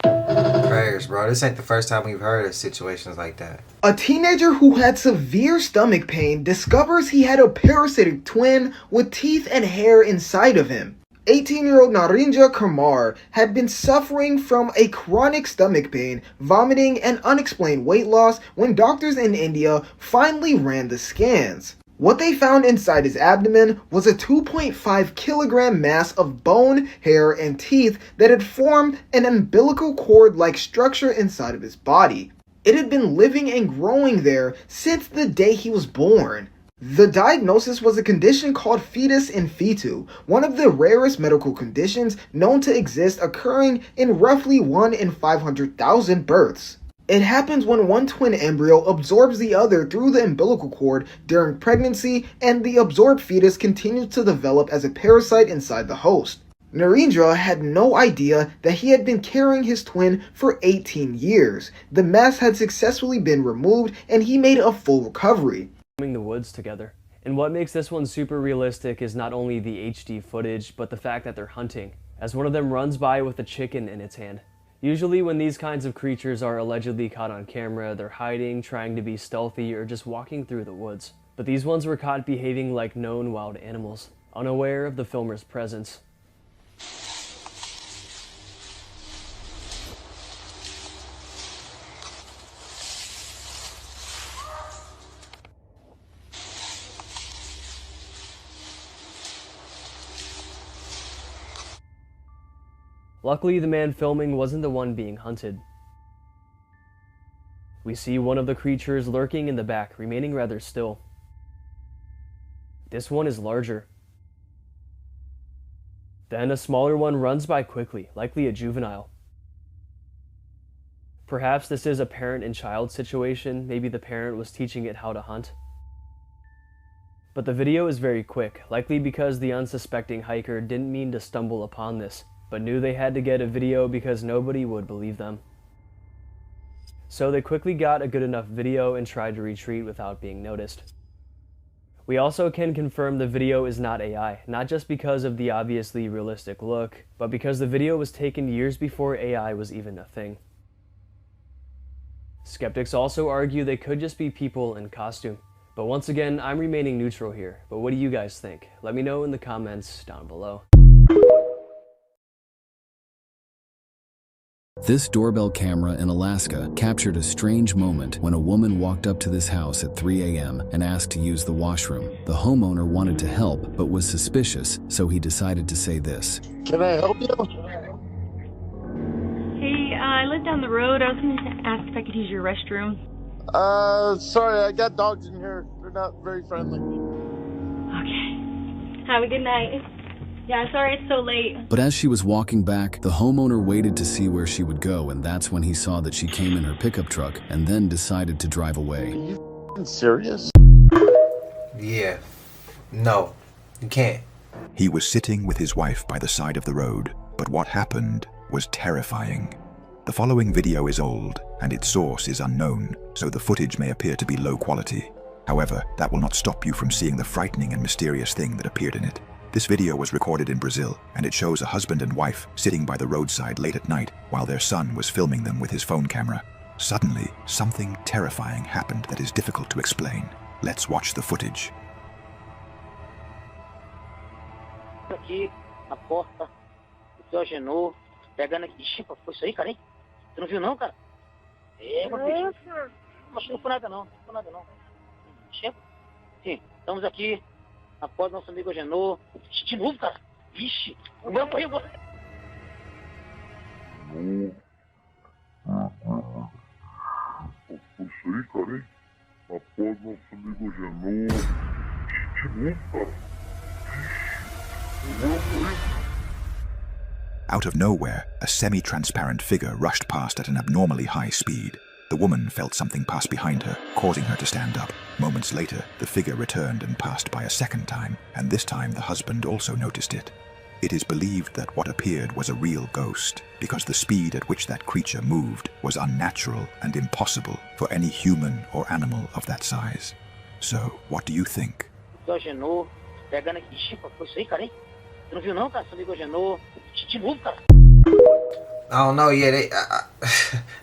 Prayers, bro. This ain't the first time we've heard of situations like that. A teenager who had severe stomach pain discovers he had a parasitic twin with teeth and hair inside of him. 18-year-old Narinja Kumar had been suffering from a chronic stomach pain, vomiting, and unexplained weight loss when doctors in India finally ran the scans. What they found inside his abdomen was a 2.5 kilogram mass of bone, hair, and teeth that had formed an umbilical cord-like structure inside of his body. It had been living and growing there since the day he was born. The diagnosis was a condition called fetus in fetu, one of the rarest medical conditions known to exist, occurring in roughly 1 in 500,000 births. It happens when one twin embryo absorbs the other through the umbilical cord during pregnancy, and the absorbed fetus continues to develop as a parasite inside the host. Narendra had no idea that he had been carrying his twin for 18 years. The mass had successfully been removed, and he made a full recovery. The woods together. And what makes this one super realistic is not only the HD footage, but the fact that they're hunting, as one of them runs by with a chicken in its hand. Usually when these kinds of creatures are allegedly caught on camera, they're hiding, trying to be stealthy, or just walking through the woods. But these ones were caught behaving like known wild animals, unaware of the filmer's presence. Luckily, the man filming wasn't the one being hunted. We see one of the creatures lurking in the back, remaining rather still. This one is larger. Then a smaller one runs by quickly, likely a juvenile. Perhaps this is a parent and child situation, maybe the parent was teaching it how to hunt. But the video is very quick, likely because the unsuspecting hiker didn't mean to stumble upon this, but knew they had to get a video because nobody would believe them. So they quickly got a good enough video and tried to retreat without being noticed. We also can confirm the video is not AI, not just because of the obviously realistic look, but because the video was taken years before AI was even a thing. Skeptics also argue they could just be people in costume. But once again, I'm remaining neutral here. But what do you guys think? Let me know in the comments down below. This doorbell camera in Alaska captured a strange moment when a woman walked up to this house at 3 a.m. and asked to use the washroom. The homeowner wanted to help, but was suspicious, so he decided to say this. Can I help you? Hey, I live down the road. I was going to ask if I could use your restroom. Sorry, I got dogs in here. They're not very friendly. Okay. Have a good night. Yeah, sorry it's so late. But as she was walking back, the homeowner waited to see where she would go, and that's when he saw that she came in her pickup truck and then decided to drive away. Are you serious? Yeah. No, you can't. He was sitting with his wife by the side of the road, but what happened was terrifying. The following video is old, and its source is unknown, so the footage may appear to be low quality. However, that will not stop you from seeing the frightening and mysterious thing that appeared in it. This video was recorded in Brazil, and it shows a husband and wife sitting by the roadside late at night while their son was filming them with his phone camera. Suddenly, something terrifying happened that is difficult to explain. Let's watch the footage. Aqui, a porta, o seu Agenor, pegando aqui. Ixi, foi isso aí, cara, hein? Você não viu não, cara? É, meu bicho. Mas não foi nada não, não foi nada não. Chega. Sim, estamos aqui. Após nosso amigo Agenor. De novo, cara. Vixe. O meu correu. Isso aí, cara, hein? Após nosso amigo Agenor. De novo, cara. O meu correu. Out of nowhere, a semi-transparent figure rushed past at an abnormally high speed. The woman felt something pass behind her, causing her to stand up. Moments later, the figure returned and passed by a second time, and this time the husband also noticed it. It is believed that what appeared was a real ghost, because the speed at which that creature moved was unnatural and impossible for any human or animal of that size. So, what do you think? Agenor, pegando aqui. Ixi, foi isso aí, cara, hein? Você não viu não, cara? Seu amigo Agenor. De novo, cara. I don't know, yeah,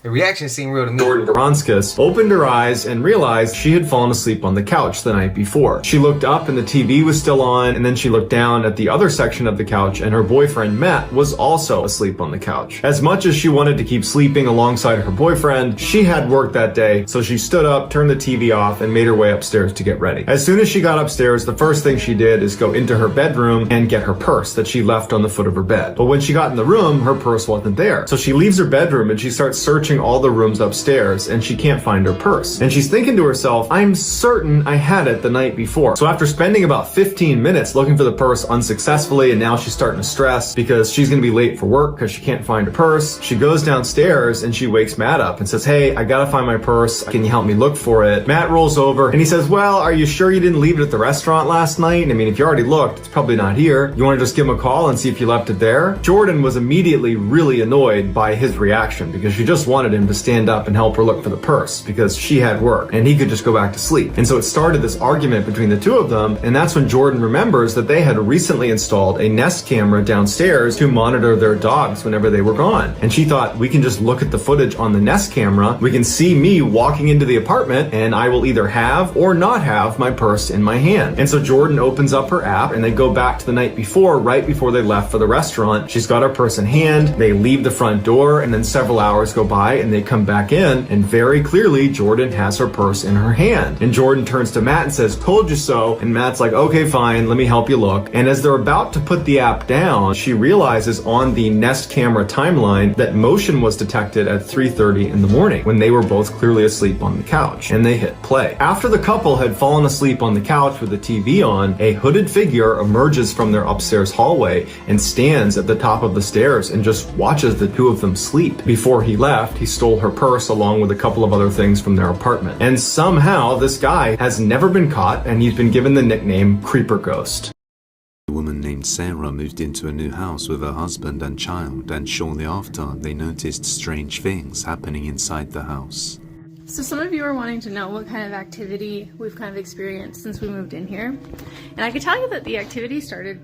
the reaction seemed real to me. Jordan Doronskis opened her eyes and realized she had fallen asleep on the couch the night before. She looked up and the TV was still on, and then she looked down at the other section of the couch and her boyfriend Matt was also asleep on the couch. As much as she wanted to keep sleeping alongside her boyfriend, she had work that day, so she stood up, turned the TV off, and made her way upstairs to get ready. As soon as she got upstairs, the first thing she did is go into her bedroom and get her purse that she left on the foot of her bed. But when she got in the room, her purse wasn't there. So she leaves her bedroom and she starts searching all the rooms upstairs and she can't find her purse. And she's thinking to herself, I'm certain I had it the night before. So after spending about 15 minutes looking for the purse unsuccessfully, and now she's starting to stress because she's gonna be late for work because she can't find her purse, she goes downstairs and she wakes Matt up and says, hey, I gotta find my purse. Can you help me look for it? Matt rolls over and he says, well, are you sure you didn't leave it at the restaurant last night? I mean, if you already looked, it's probably not here. You wanna just give him a call and see if you left it there? Jordan was immediately really annoyed by his reaction because she just wanted him to stand up and help her look for the purse because she had work and he could just go back to sleep. And so it started this argument between the two of them, and that's when Jordan remembers that they had recently installed a Nest camera downstairs to monitor their dogs whenever they were gone. And she thought, we can just look at the footage on the Nest camera, we can see me walking into the apartment, and I will either have or not have my purse in my hand. And so Jordan opens up her app and they go back to the night before, right before they left for the restaurant. She's got her purse in hand, they leave the front door, and then several hours go by and they come back in, and very clearly Jordan has her purse in her hand. And Jordan turns to Matt and says, told you so. And Matt's like, okay, fine, let me help you look. And as they're about to put the app down, she realizes on the Nest camera timeline that motion was detected at 3:30 in the morning when they were both clearly asleep on the couch, and they hit play. After the couple had fallen asleep on the couch with the TV on, a hooded figure emerges from their upstairs hallway and stands at the top of the stairs and just watches the two of them sleep. Before he left, he stole her purse along with a couple of other things from their apartment. And somehow this guy has never been caught, and he's been given the nickname Creeper Ghost. A woman named Sarah moved into a new house with her husband and child, and shortly after, they noticed strange things happening inside the house. So some of you are wanting to know what kind of activity we've kind of experienced since we moved in here. And I can tell you that the activity started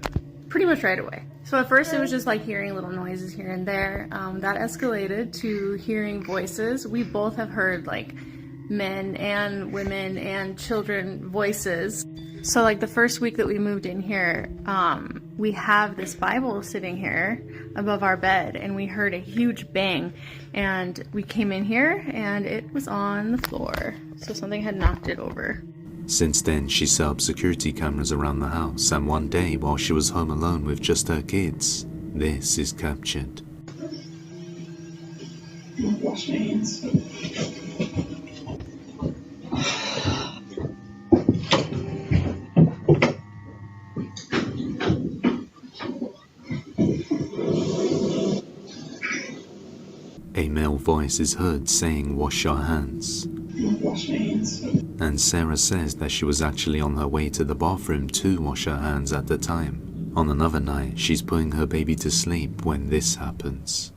pretty much right away. So at first it was just like hearing little noises here and there. That escalated to hearing voices. We both have heard like men and women and children voices. So like the first week that we moved in here, we have this Bible sitting here above our bed, and we heard a huge bang, and we came in here and it was on the floor. So something had knocked it over. Since then, she set up security cameras around the house, and one day while she was home alone with just her kids, this is captured. Wash my hands. A male voice is heard saying, wash your hands. Wash my hands. And Sarah says that she was actually on her way to the bathroom to wash her hands at the time. On another night, she's putting her baby to sleep when this happens.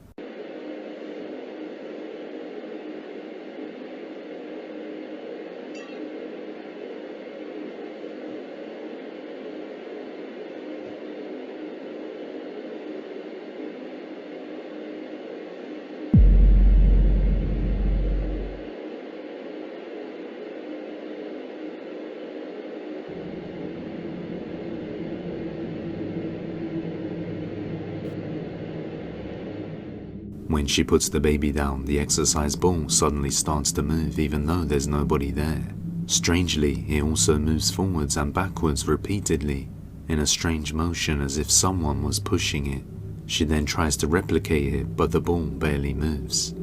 When she puts the baby down, the exercise ball suddenly starts to move even though there's nobody there. Strangely, it also moves forwards and backwards repeatedly, in a strange motion as if someone was pushing it. She then tries to replicate it, but the ball barely moves.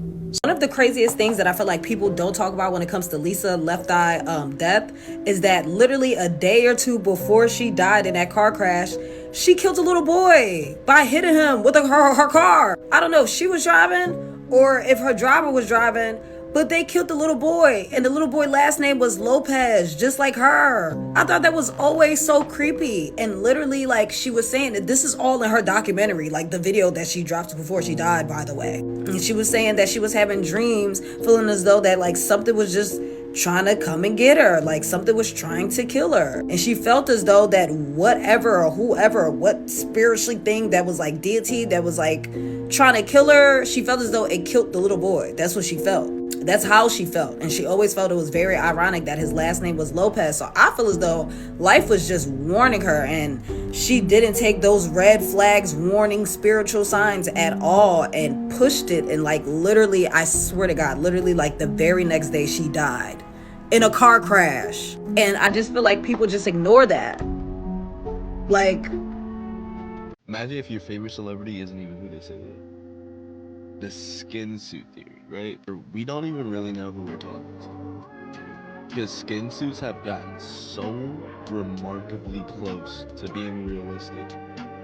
One of the craziest things that I feel like people don't talk about when it comes to Lisa Left Eye death is that literally a day or two before she died in that car crash, she killed a little boy by hitting him with her car. I don't know if she was driving or if her driver was driving, but they killed the little boy, and the little boy last name was Lopez, just like her. I thought that was always so creepy. And literally, like, she was saying that this is all in her documentary, like the video that she dropped before she died, by the way. And she was saying that she was having dreams, feeling as though that like something was just trying to come and get her, like something was trying to kill her. And she felt as though that whatever or whoever, what spiritually thing that was like deity that was like trying to kill her, she felt as though it killed the little boy. That's what she felt. That's how she felt. And she always felt it was very ironic that his last name was Lopez. So I feel as though life was just warning her, and she didn't take those red flags, warning, spiritual signs at all and pushed it. And like literally, I swear to God, literally like the very next day she died in a car crash. And I just feel like people just ignore that. Like, imagine if your favorite celebrity isn't even who they say they are. the skin suit theory, right? We don't even really know who we're talking to. Because skin suits have gotten so remarkably close to being realistic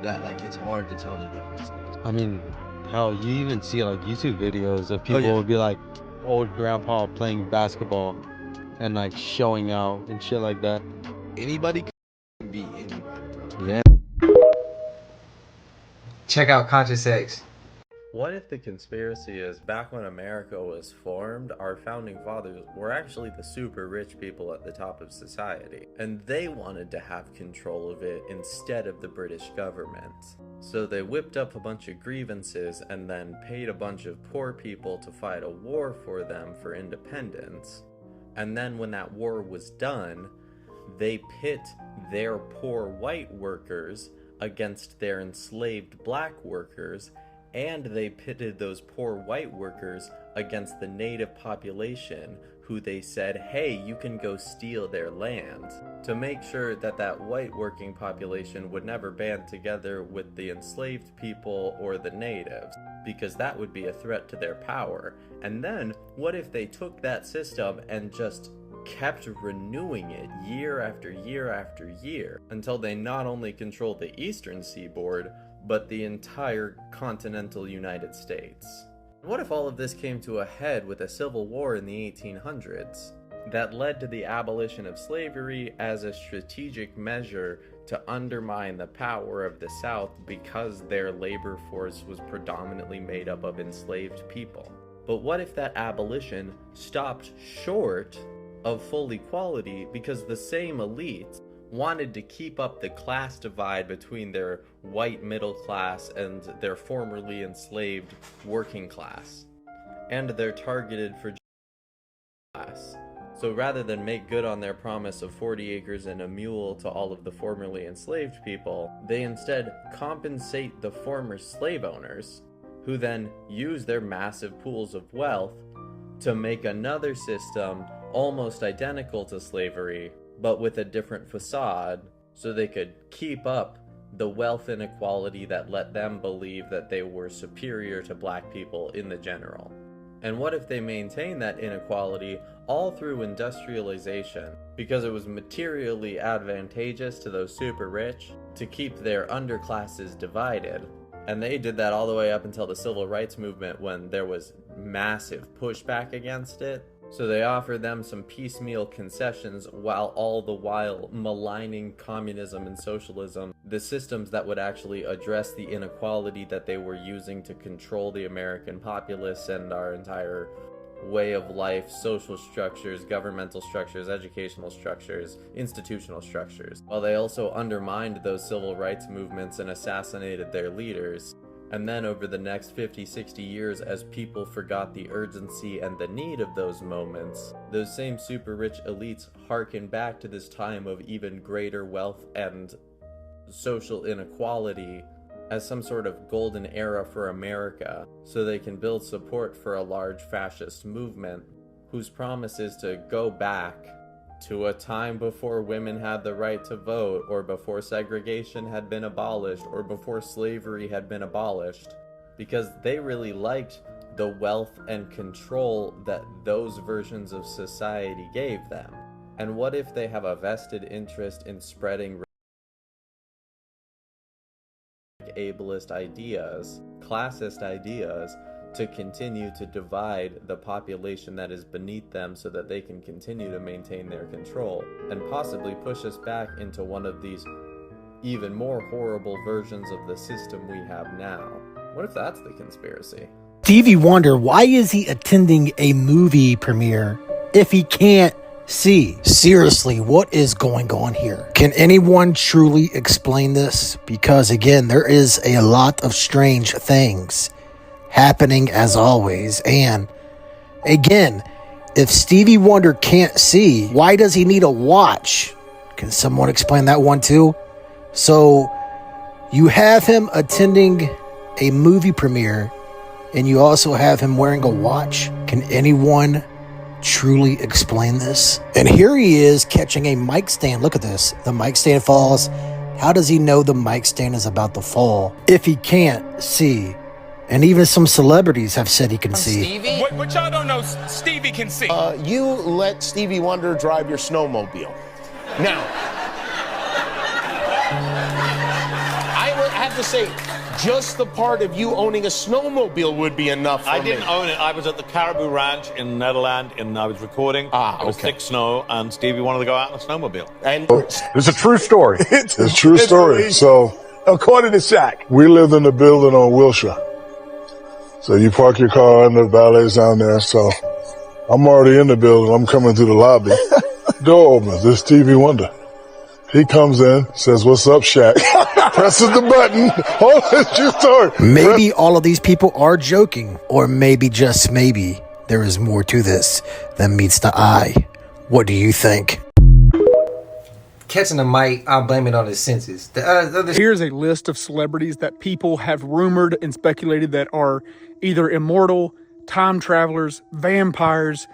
that like it's hard to tell the difference. I mean, hell, you even see like YouTube videos of people yeah. would be like old grandpa playing basketball and like showing out and shit like that. Anybody can be anybody, bro. Yeah. Check out Conscious X. What if the conspiracy is back when America was formed, our founding fathers were actually the super rich people at the top of society, and they wanted to have control of it instead of the British government. So they whipped up a bunch of grievances and then paid a bunch of poor people to fight a war for them for independence. And then when that war was done, they pit their poor white workers against their enslaved black workers, and they pitted those poor white workers against the native population, who they said, hey, you can go steal their land, to make sure that that white working population would never band together with the enslaved people or the natives, because that would be a threat to their power. And then, what if they took that system and just kept renewing it year after year after year, until they not only controlled the eastern seaboard, but the entire continental United States? What if all of this came to a head with a civil war in the 1800s that led to the abolition of slavery as a strategic measure to undermine the power of the South because their labor force was predominantly made up of enslaved people? But what if that abolition stopped short of full equality because the same elites wanted to keep up the class divide between their white middle class and their formerly enslaved working class, and their targeted for class? So rather than make good on their promise of 40 acres and a mule to all of the formerly enslaved people, they instead compensate the former slave owners, who then use their massive pools of wealth to make another system almost identical to slavery, but with a different facade, so they could keep up the wealth inequality that let them believe that they were superior to black people in the general. And what if they maintained that inequality all through industrialization, because it was materially advantageous to those super rich to keep their underclasses divided? And they did that all the way up until the civil rights movement, when there was massive pushback against it. So they offered them some piecemeal concessions, while all the while maligning communism and socialism, the systems that would actually address the inequality that they were using to control the American populace and our entire way of life, social structures, governmental structures, educational structures, institutional structures, while they also undermined those civil rights movements and assassinated their leaders. And then over the next 50-60 years, as people forgot the urgency and the need of those moments, those same super rich elites harken back to this time of even greater wealth and social inequality as some sort of golden era for America, so they can build support for a large fascist movement whose promise is to go back to a time before women had the right to vote, or before segregation had been abolished, or before slavery had been abolished, because they really liked the wealth and control that those versions of society gave them. And what if they have a vested interest in spreading ableist ideas, classist ideas, to continue to divide the population that is beneath them, so that they can continue to maintain their control and possibly push us back into one of these even more horrible versions of the system we have now? What if that's the conspiracy? Stevie Wonder, why is he attending a movie premiere if he can't see? Seriously, what is going on here? Can anyone truly explain this? Because again, there is a lot of strange things happening as always. And again, if Stevie Wonder can't see, why does he need a watch? Can someone explain that one too? So you have him attending a movie premiere and you also have him wearing a watch. Can anyone truly explain this? And here he is catching a mic stand. Look at this. The mic stand falls. How does he know the mic stand is about to fall if he can't see? And even some celebrities have said he can see. Stevie? What y'all don't know, Stevie can see. You let Stevie Wonder drive your snowmobile. Now, I would have to say, just the part of you owning a snowmobile would be enough for I me. didn't own it. I was at the Caribou Ranch in Netherlands, and I was recording. It was thick snow, and Stevie wanted to go out on a snowmobile. And It's a true story. It's a true story. So, according to Shaq, we lived in the building on Wilshire. So you park your car and the valet's down there. So I'm already in the building. I'm coming through the lobby. Door opens. This Stevie Wonder. He comes in, says, "What's up, Shaq?" Presses the button. Oh, it's your story. Maybe all of these people are joking, or maybe just maybe there is more to this than meets the eye. What do you think? Catching the mic, I'll blame it on his senses. Here's a list of celebrities that people have rumored and speculated that are either immortal, time travelers, vampires.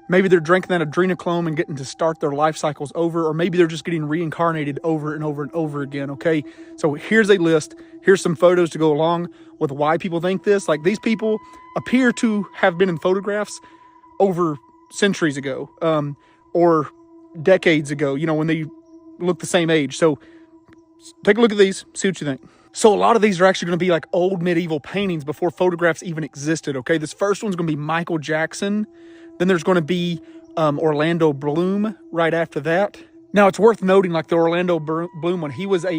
Maybe they're drinking that adrenochrome and getting to start their life cycles over, or maybe they're just getting reincarnated over and over and over again, okay? So here's a list. Here's some photos to go along with why people think this. Like, these people appear to have been in photographs over centuries ago, or decades ago, you know, when they look the same age. So take a look at these, see what you think. So a lot of these are actually going to be like old medieval paintings before photographs even existed, okay? This first one's going to be Michael Jackson. Then there's going to be Orlando Bloom right after that. Now, it's worth noting, like the Orlando Bloom one, he was a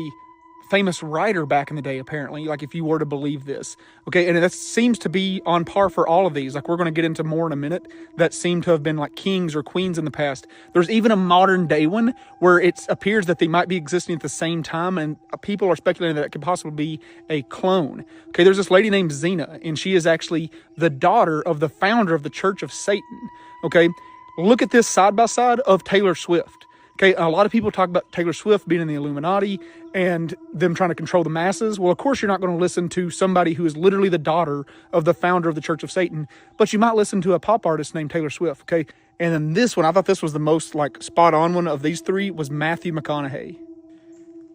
famous writer back in the day, apparently, like if you were to believe this. Okay, and that seems to be on par for all of these. Like, we're going to get into more in a minute that seem to have been like kings or queens in the past. There's even a modern day one where it appears that they might be existing at the same time, and people are speculating that it could possibly be a clone. Okay, there's this lady named Xena, and she is actually the daughter of the founder of the Church of Satan. Okay, look at this side by side of Taylor Swift. Okay, a lot of people talk about Taylor Swift being in the Illuminati and them trying to control the masses. Well, of course, you're not going to listen to somebody who is literally the daughter of the founder of the Church of Satan, but you might listen to a pop artist named Taylor Swift, okay? And then this one, I thought this was the most, like, spot-on one of these three, was Matthew McConaughey.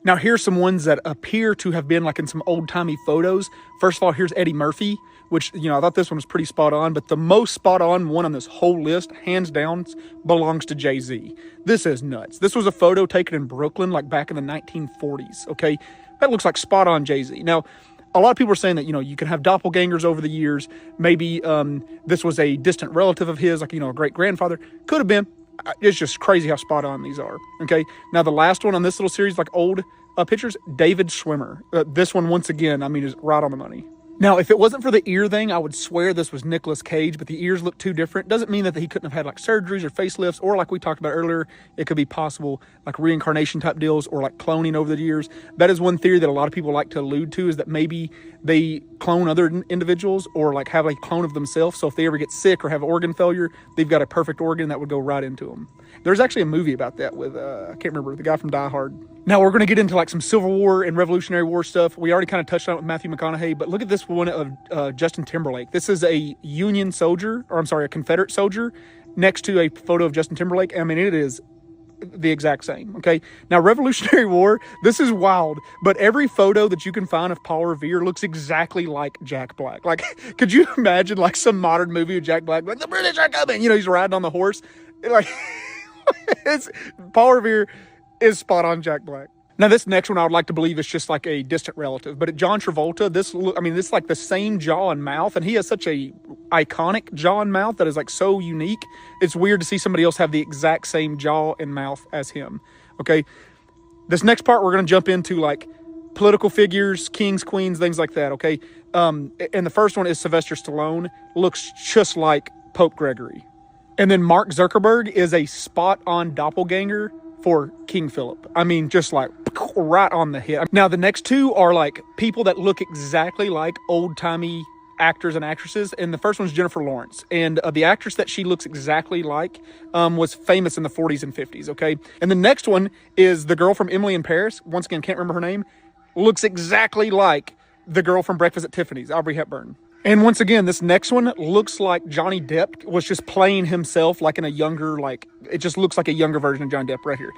Now, here's some ones that appear to have been, like, in some old-timey photos. First of all, here's Eddie Murphy, which, you know, I thought this one was pretty spot-on, but the most spot-on one on this whole list, hands down, belongs to Jay-Z. This is nuts. This was a photo taken in Brooklyn, like, back in the 1940s, okay? That looks like spot-on Jay-Z. Now, a lot of people are saying that, you know, you can have doppelgangers over the years. Maybe this was a distant relative of his, like, you know, a great-grandfather. Could have been. It's just crazy how spot on these are. Okay. Now, the last one on this little series, like old pictures, David Schwimmer. This one, once again, I mean, is right on the money. Now, if it wasn't for the ear thing, I would swear this was Nicolas Cage, but the ears look too different. Doesn't mean that he couldn't have had like surgeries or facelifts, or like we talked about earlier, it could be possible like reincarnation type deals or like cloning over the years. That is one theory that a lot of people like to allude to, is that maybe they clone other individuals or like have a clone of themselves. So if they ever get sick or have organ failure, they've got a perfect organ that would go right into them. There's actually a movie about that with, I can't remember, the guy from Die Hard. Now we're going to get into like some Civil War and Revolutionary War stuff. We already kind of touched on it with Matthew McConaughey, but look at this one of Justin Timberlake. This is a Union soldier, or I'm sorry, a Confederate soldier next to a photo of Justin Timberlake. I mean, it is the exact same, okay? Now, Revolutionary War, this is wild, but every photo that you can find of Paul Revere looks exactly like Jack Black. Like, could you imagine like some modern movie of Jack Black, like, the British are coming, you know, he's riding on the horse. Like, Paul Revere is spot on Jack Black. Now, this next one I would like to believe is just like a distant relative, but John Travolta, this is like the same jaw and mouth, and he has such a iconic jaw and mouth that is like so unique. It's weird to see somebody else have the exact same jaw and mouth as him, okay? This next part, we're going to jump into like political figures, kings, queens, things like that, okay? And the first one is Sylvester Stallone, looks just like Pope Gregory. And then Mark Zuckerberg is a spot-on doppelganger for King Philip. I mean, just like right on the hit. Now, the next two are like people that look exactly like old-timey actors and actresses. And the first one's Jennifer Lawrence. And the actress that she looks exactly like was famous in the 40s and 50s, okay? And the next one is the girl from Emily in Paris. Once again, can't remember her name. Looks exactly like the girl from Breakfast at Tiffany's, Aubrey Hepburn. And once again, this next one looks like Johnny Depp was just playing himself like in a younger, like, it just looks like a younger version of Johnny Depp right here.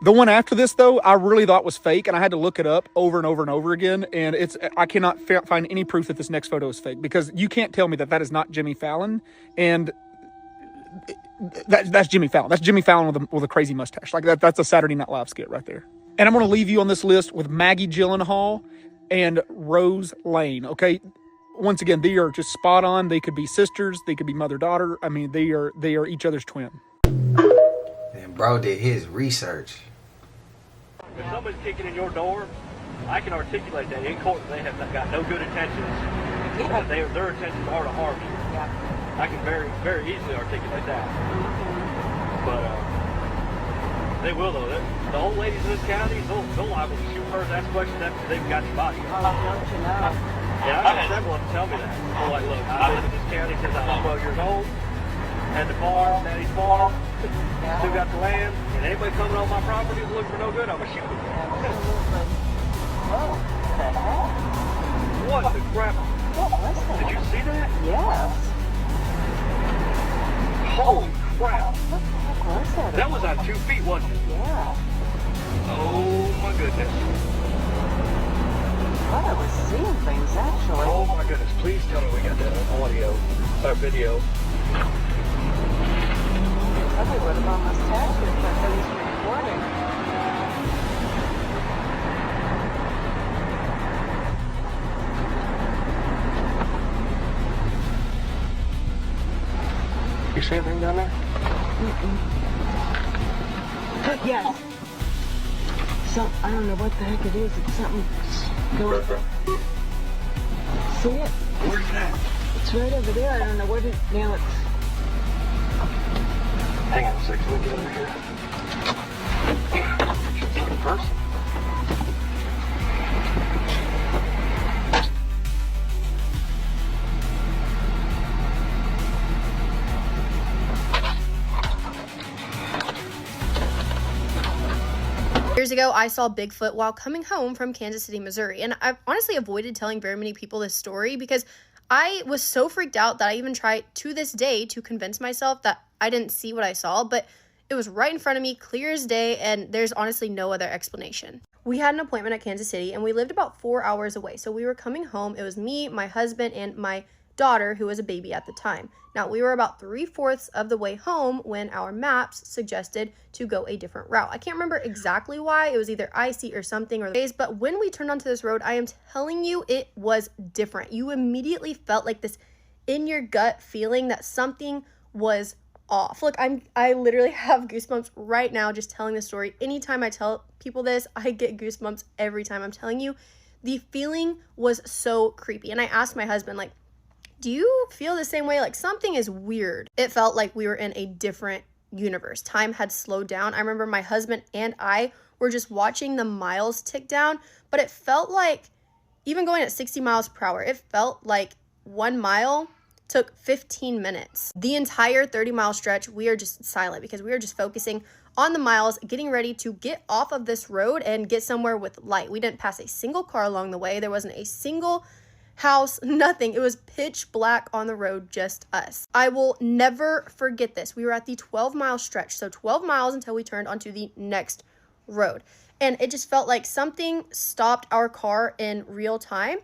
The one after this, though, I really thought was fake, and I had to look it up over and over and over again, and I cannot find any proof that this next photo is fake, because you can't tell me that is not Jimmy Fallon, and that's Jimmy Fallon. That's Jimmy Fallon with a crazy mustache. Like that's a Saturday Night Live skit right there. And I'm going to leave you on this list with Maggie Gyllenhaal and Rose Lane, okay? Once again, they are just spot on. They could be sisters. They could be mother-daughter. I mean, they are each other's twin. And bro did his research. If somebody's kicking in your door, I can articulate that in court. They have got no good intentions. Yeah. Their intentions are to harm you. Yeah. I can very, very easily articulate that. But they will though. The old ladies in this county, they'll liable to shoot first, ask questions after they've got your body. Oh, don't you know? Yeah, I've had several of them tell me that. They're like, look, I've lived in this county since I was 12 years old. Had the farm, daddy's farm, still got the land, and anybody coming on my property to look for no good, I'm gonna shoot them. Oh, what the hell? What the crap? What was that? Did you see that? Yes. Holy crap. What the heck was that? That was on 2 feet, wasn't it? Yeah. Oh my goodness. Thought I was seeing things actually. Oh my goodness. Please tell me we got that on audio or video. Probably would have almost tagged it, but there was recording. You see anything down there? Yes. I don't know what the heck it is. It's something going. See it? Where's that? It's right over there. I don't know what it. Now it's. Hang on a second. Let me get over here. It's not a person. Years ago, I saw Bigfoot while coming home from Kansas City, Missouri, and I've honestly avoided telling very many people this story because I was so freaked out that I even try to this day to convince myself that I didn't see what I saw, but it was right in front of me, clear as day, and there's honestly no other explanation. We had an appointment at Kansas City, and we lived about 4 hours away, so we were coming home. It was me, my husband, and my daughter, who was a baby at the time. Now, we were about 3/4 of the way home when our maps suggested to go a different route. I can't remember exactly why. It was either icy or something or days, but when we turned onto this road, I am telling you, it was different. You immediately felt like this in your gut feeling that something was off. Look, I literally have goosebumps right now just telling this story. Anytime I tell people this, I get goosebumps every time. I'm telling you, the feeling was so creepy. And I asked my husband, like, do you feel the same way? Like, something is weird. It felt like we were in a different universe. Time had slowed down. I remember my husband and I were just watching the miles tick down, but it felt like, even going at 60 miles per hour, it felt like 1 mile took 15 minutes. The entire 30-mile stretch, we are just silent because we are just focusing on the miles, getting ready to get off of this road and get somewhere with light. We didn't pass a single car along the way. There wasn't a single house, nothing. It was pitch black on the road, just us. I will never forget this. We were at the 12-mile stretch, so 12 miles until we turned onto the next road. And it just felt like something stopped our car in real time.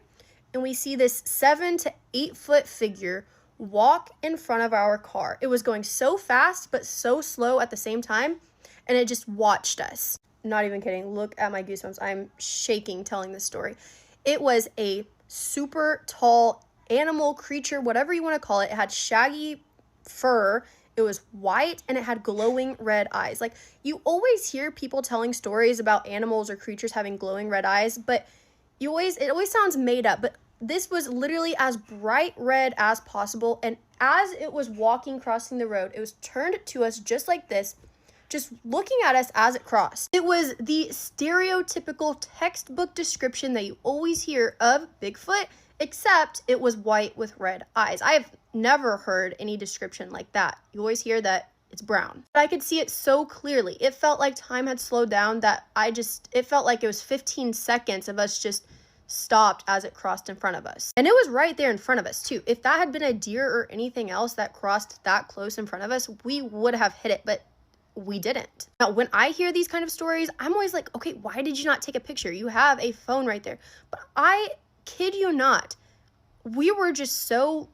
And we see this 7 to 8 foot figure walk in front of our car. It was going so fast, but so slow at the same time. And it just watched us. Not even kidding. Look at my goosebumps. I'm shaking telling this story. It was a super tall animal, creature, whatever you want to call it. It had shaggy fur. It was white and it had glowing red eyes. Like, you always hear people telling stories about animals or creatures having glowing red eyes, but it always sounds made up. But this was literally as bright red as possible. And as it was walking, crossing the road, it was turned to us just like this, just looking at us as it crossed. It was the stereotypical textbook description that you always hear of Bigfoot, except it was white with red eyes. I have never heard any description like that. You always hear that it's brown. But I could see it so clearly. It felt like time had slowed down, that it felt like it was 15 seconds of us just stopped as it crossed in front of us. And it was right there in front of us too. If that had been a deer or anything else that crossed that close in front of us, we would have hit it. But we didn't. Now, when I hear these kind of stories, I'm always like, okay, why did you not take a picture? You have a phone right there. But I kid you not, we were just so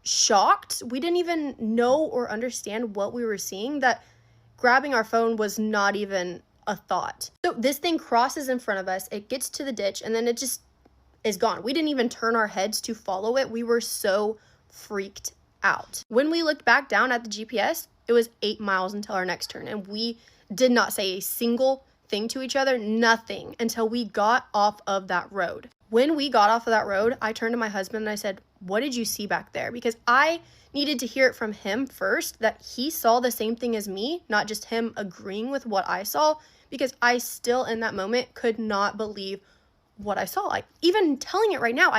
shocked. We didn't even know or understand what we were seeing that grabbing our phone was not even a thought. So this thing crosses in front of us, it gets to the ditch, and then it just is gone. We didn't even turn our heads to follow it. We were so freaked out. When we looked back down at the GPS, it was 8 miles until our next turn, and we did not say a single thing to each other, nothing, until we got off of that road. When we got off of that road, I turned to my husband and I said, what did you see back there? Because I needed to hear it from him first, that he saw the same thing as me, not just him agreeing with what I saw, because I still in that moment could not believe what I saw. Like, even telling it right now,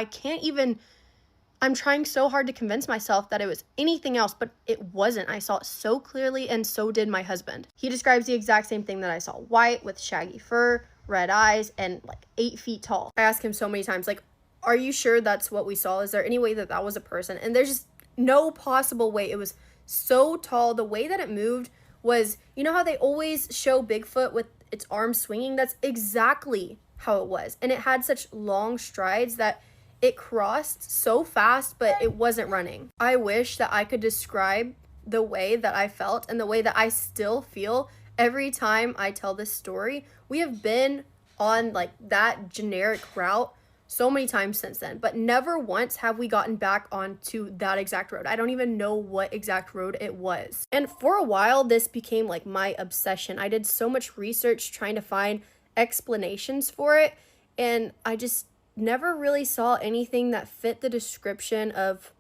I'm trying so hard to convince myself that it was anything else, but it wasn't. I saw it so clearly, and so did my husband. He describes the exact same thing that I saw. White with shaggy fur, red eyes, and like 8 feet tall. I asked him so many times, like, are you sure that's what we saw? Is there any way that that was a person? And there's just no possible way. It was so tall. The way that it moved was, you know how they always show Bigfoot with its arms swinging? That's exactly how it was. And it had such long strides that it crossed so fast, but it wasn't running. I wish that I could describe the way that I felt and the way that I still feel every time I tell this story. We have been on like that generic route so many times since then, but never once have we gotten back onto that exact road. I don't even know what exact road it was. And for a while, this became like my obsession. I did so much research trying to find explanations for it, and I just never really saw anything that fit the description of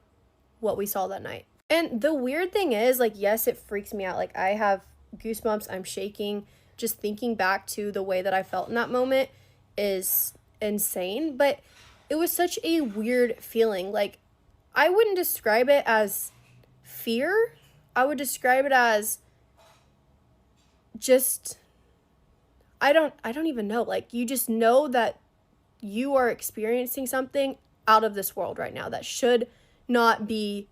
what we saw that night. And the weird thing is, like, yes, it freaks me out. Like, I have goosebumps, I'm shaking. Just thinking back to the way that I felt in that moment is insane, but it was such a weird feeling. Like, I wouldn't describe it as fear. I would describe it as just, I don't even know. Like, you just know that you are experiencing something out of this world right now that should not be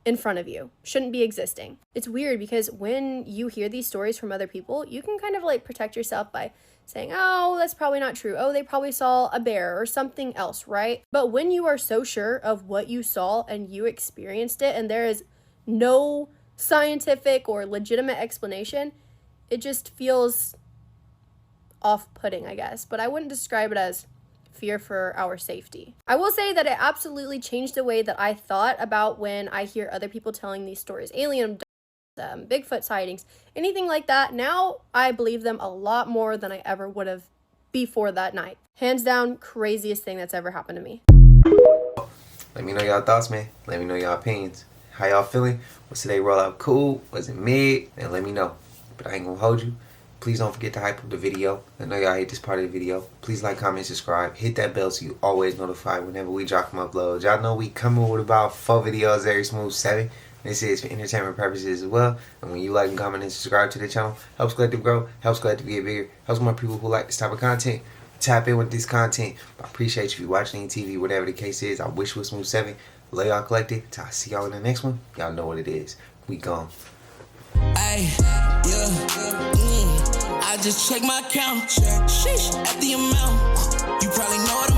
in front of you, shouldn't be existing. It's weird because when you hear these stories from other people, you can kind of like protect yourself by saying, oh, that's probably not true. Oh, they probably saw a bear or something else, right? But when you are so sure of what you saw and you experienced it, and there is no scientific or legitimate explanation, it just feels off-putting, I guess. But I wouldn't describe it as fear for our safety. I will say that it absolutely changed the way that I thought about when I hear other people telling these stories. Alien Bigfoot sightings, anything like that. Now I believe them a lot more than I ever would have before that night. Hands down, craziest thing that's ever happened to me. Let me know y'all thoughts, man. Let me know y'all opinions. How y'all feeling? Was today rollout cool? Was it mid? And let me know. But I ain't gonna hold you. Please don't forget to hype up the video. I know y'all hate this part of the video. Please like, comment, subscribe. Hit that bell so you always notified whenever we drop them uploads. Y'all know we coming with about 4 videos every smooth 7. This is for entertainment purposes as well. And when you like and comment and subscribe to the channel, helps Collective grow, helps Collective get bigger, helps more people who like this type of content tap in with this content. I appreciate you if you're watching any TV, whatever the case is. I wish it was smooth 7. Love y'all Collective. Till I see y'all in the next one. Y'all know what it is. We gone. Ay, yeah, I just check my account. Sheesh, at the amount. You probably know what I'm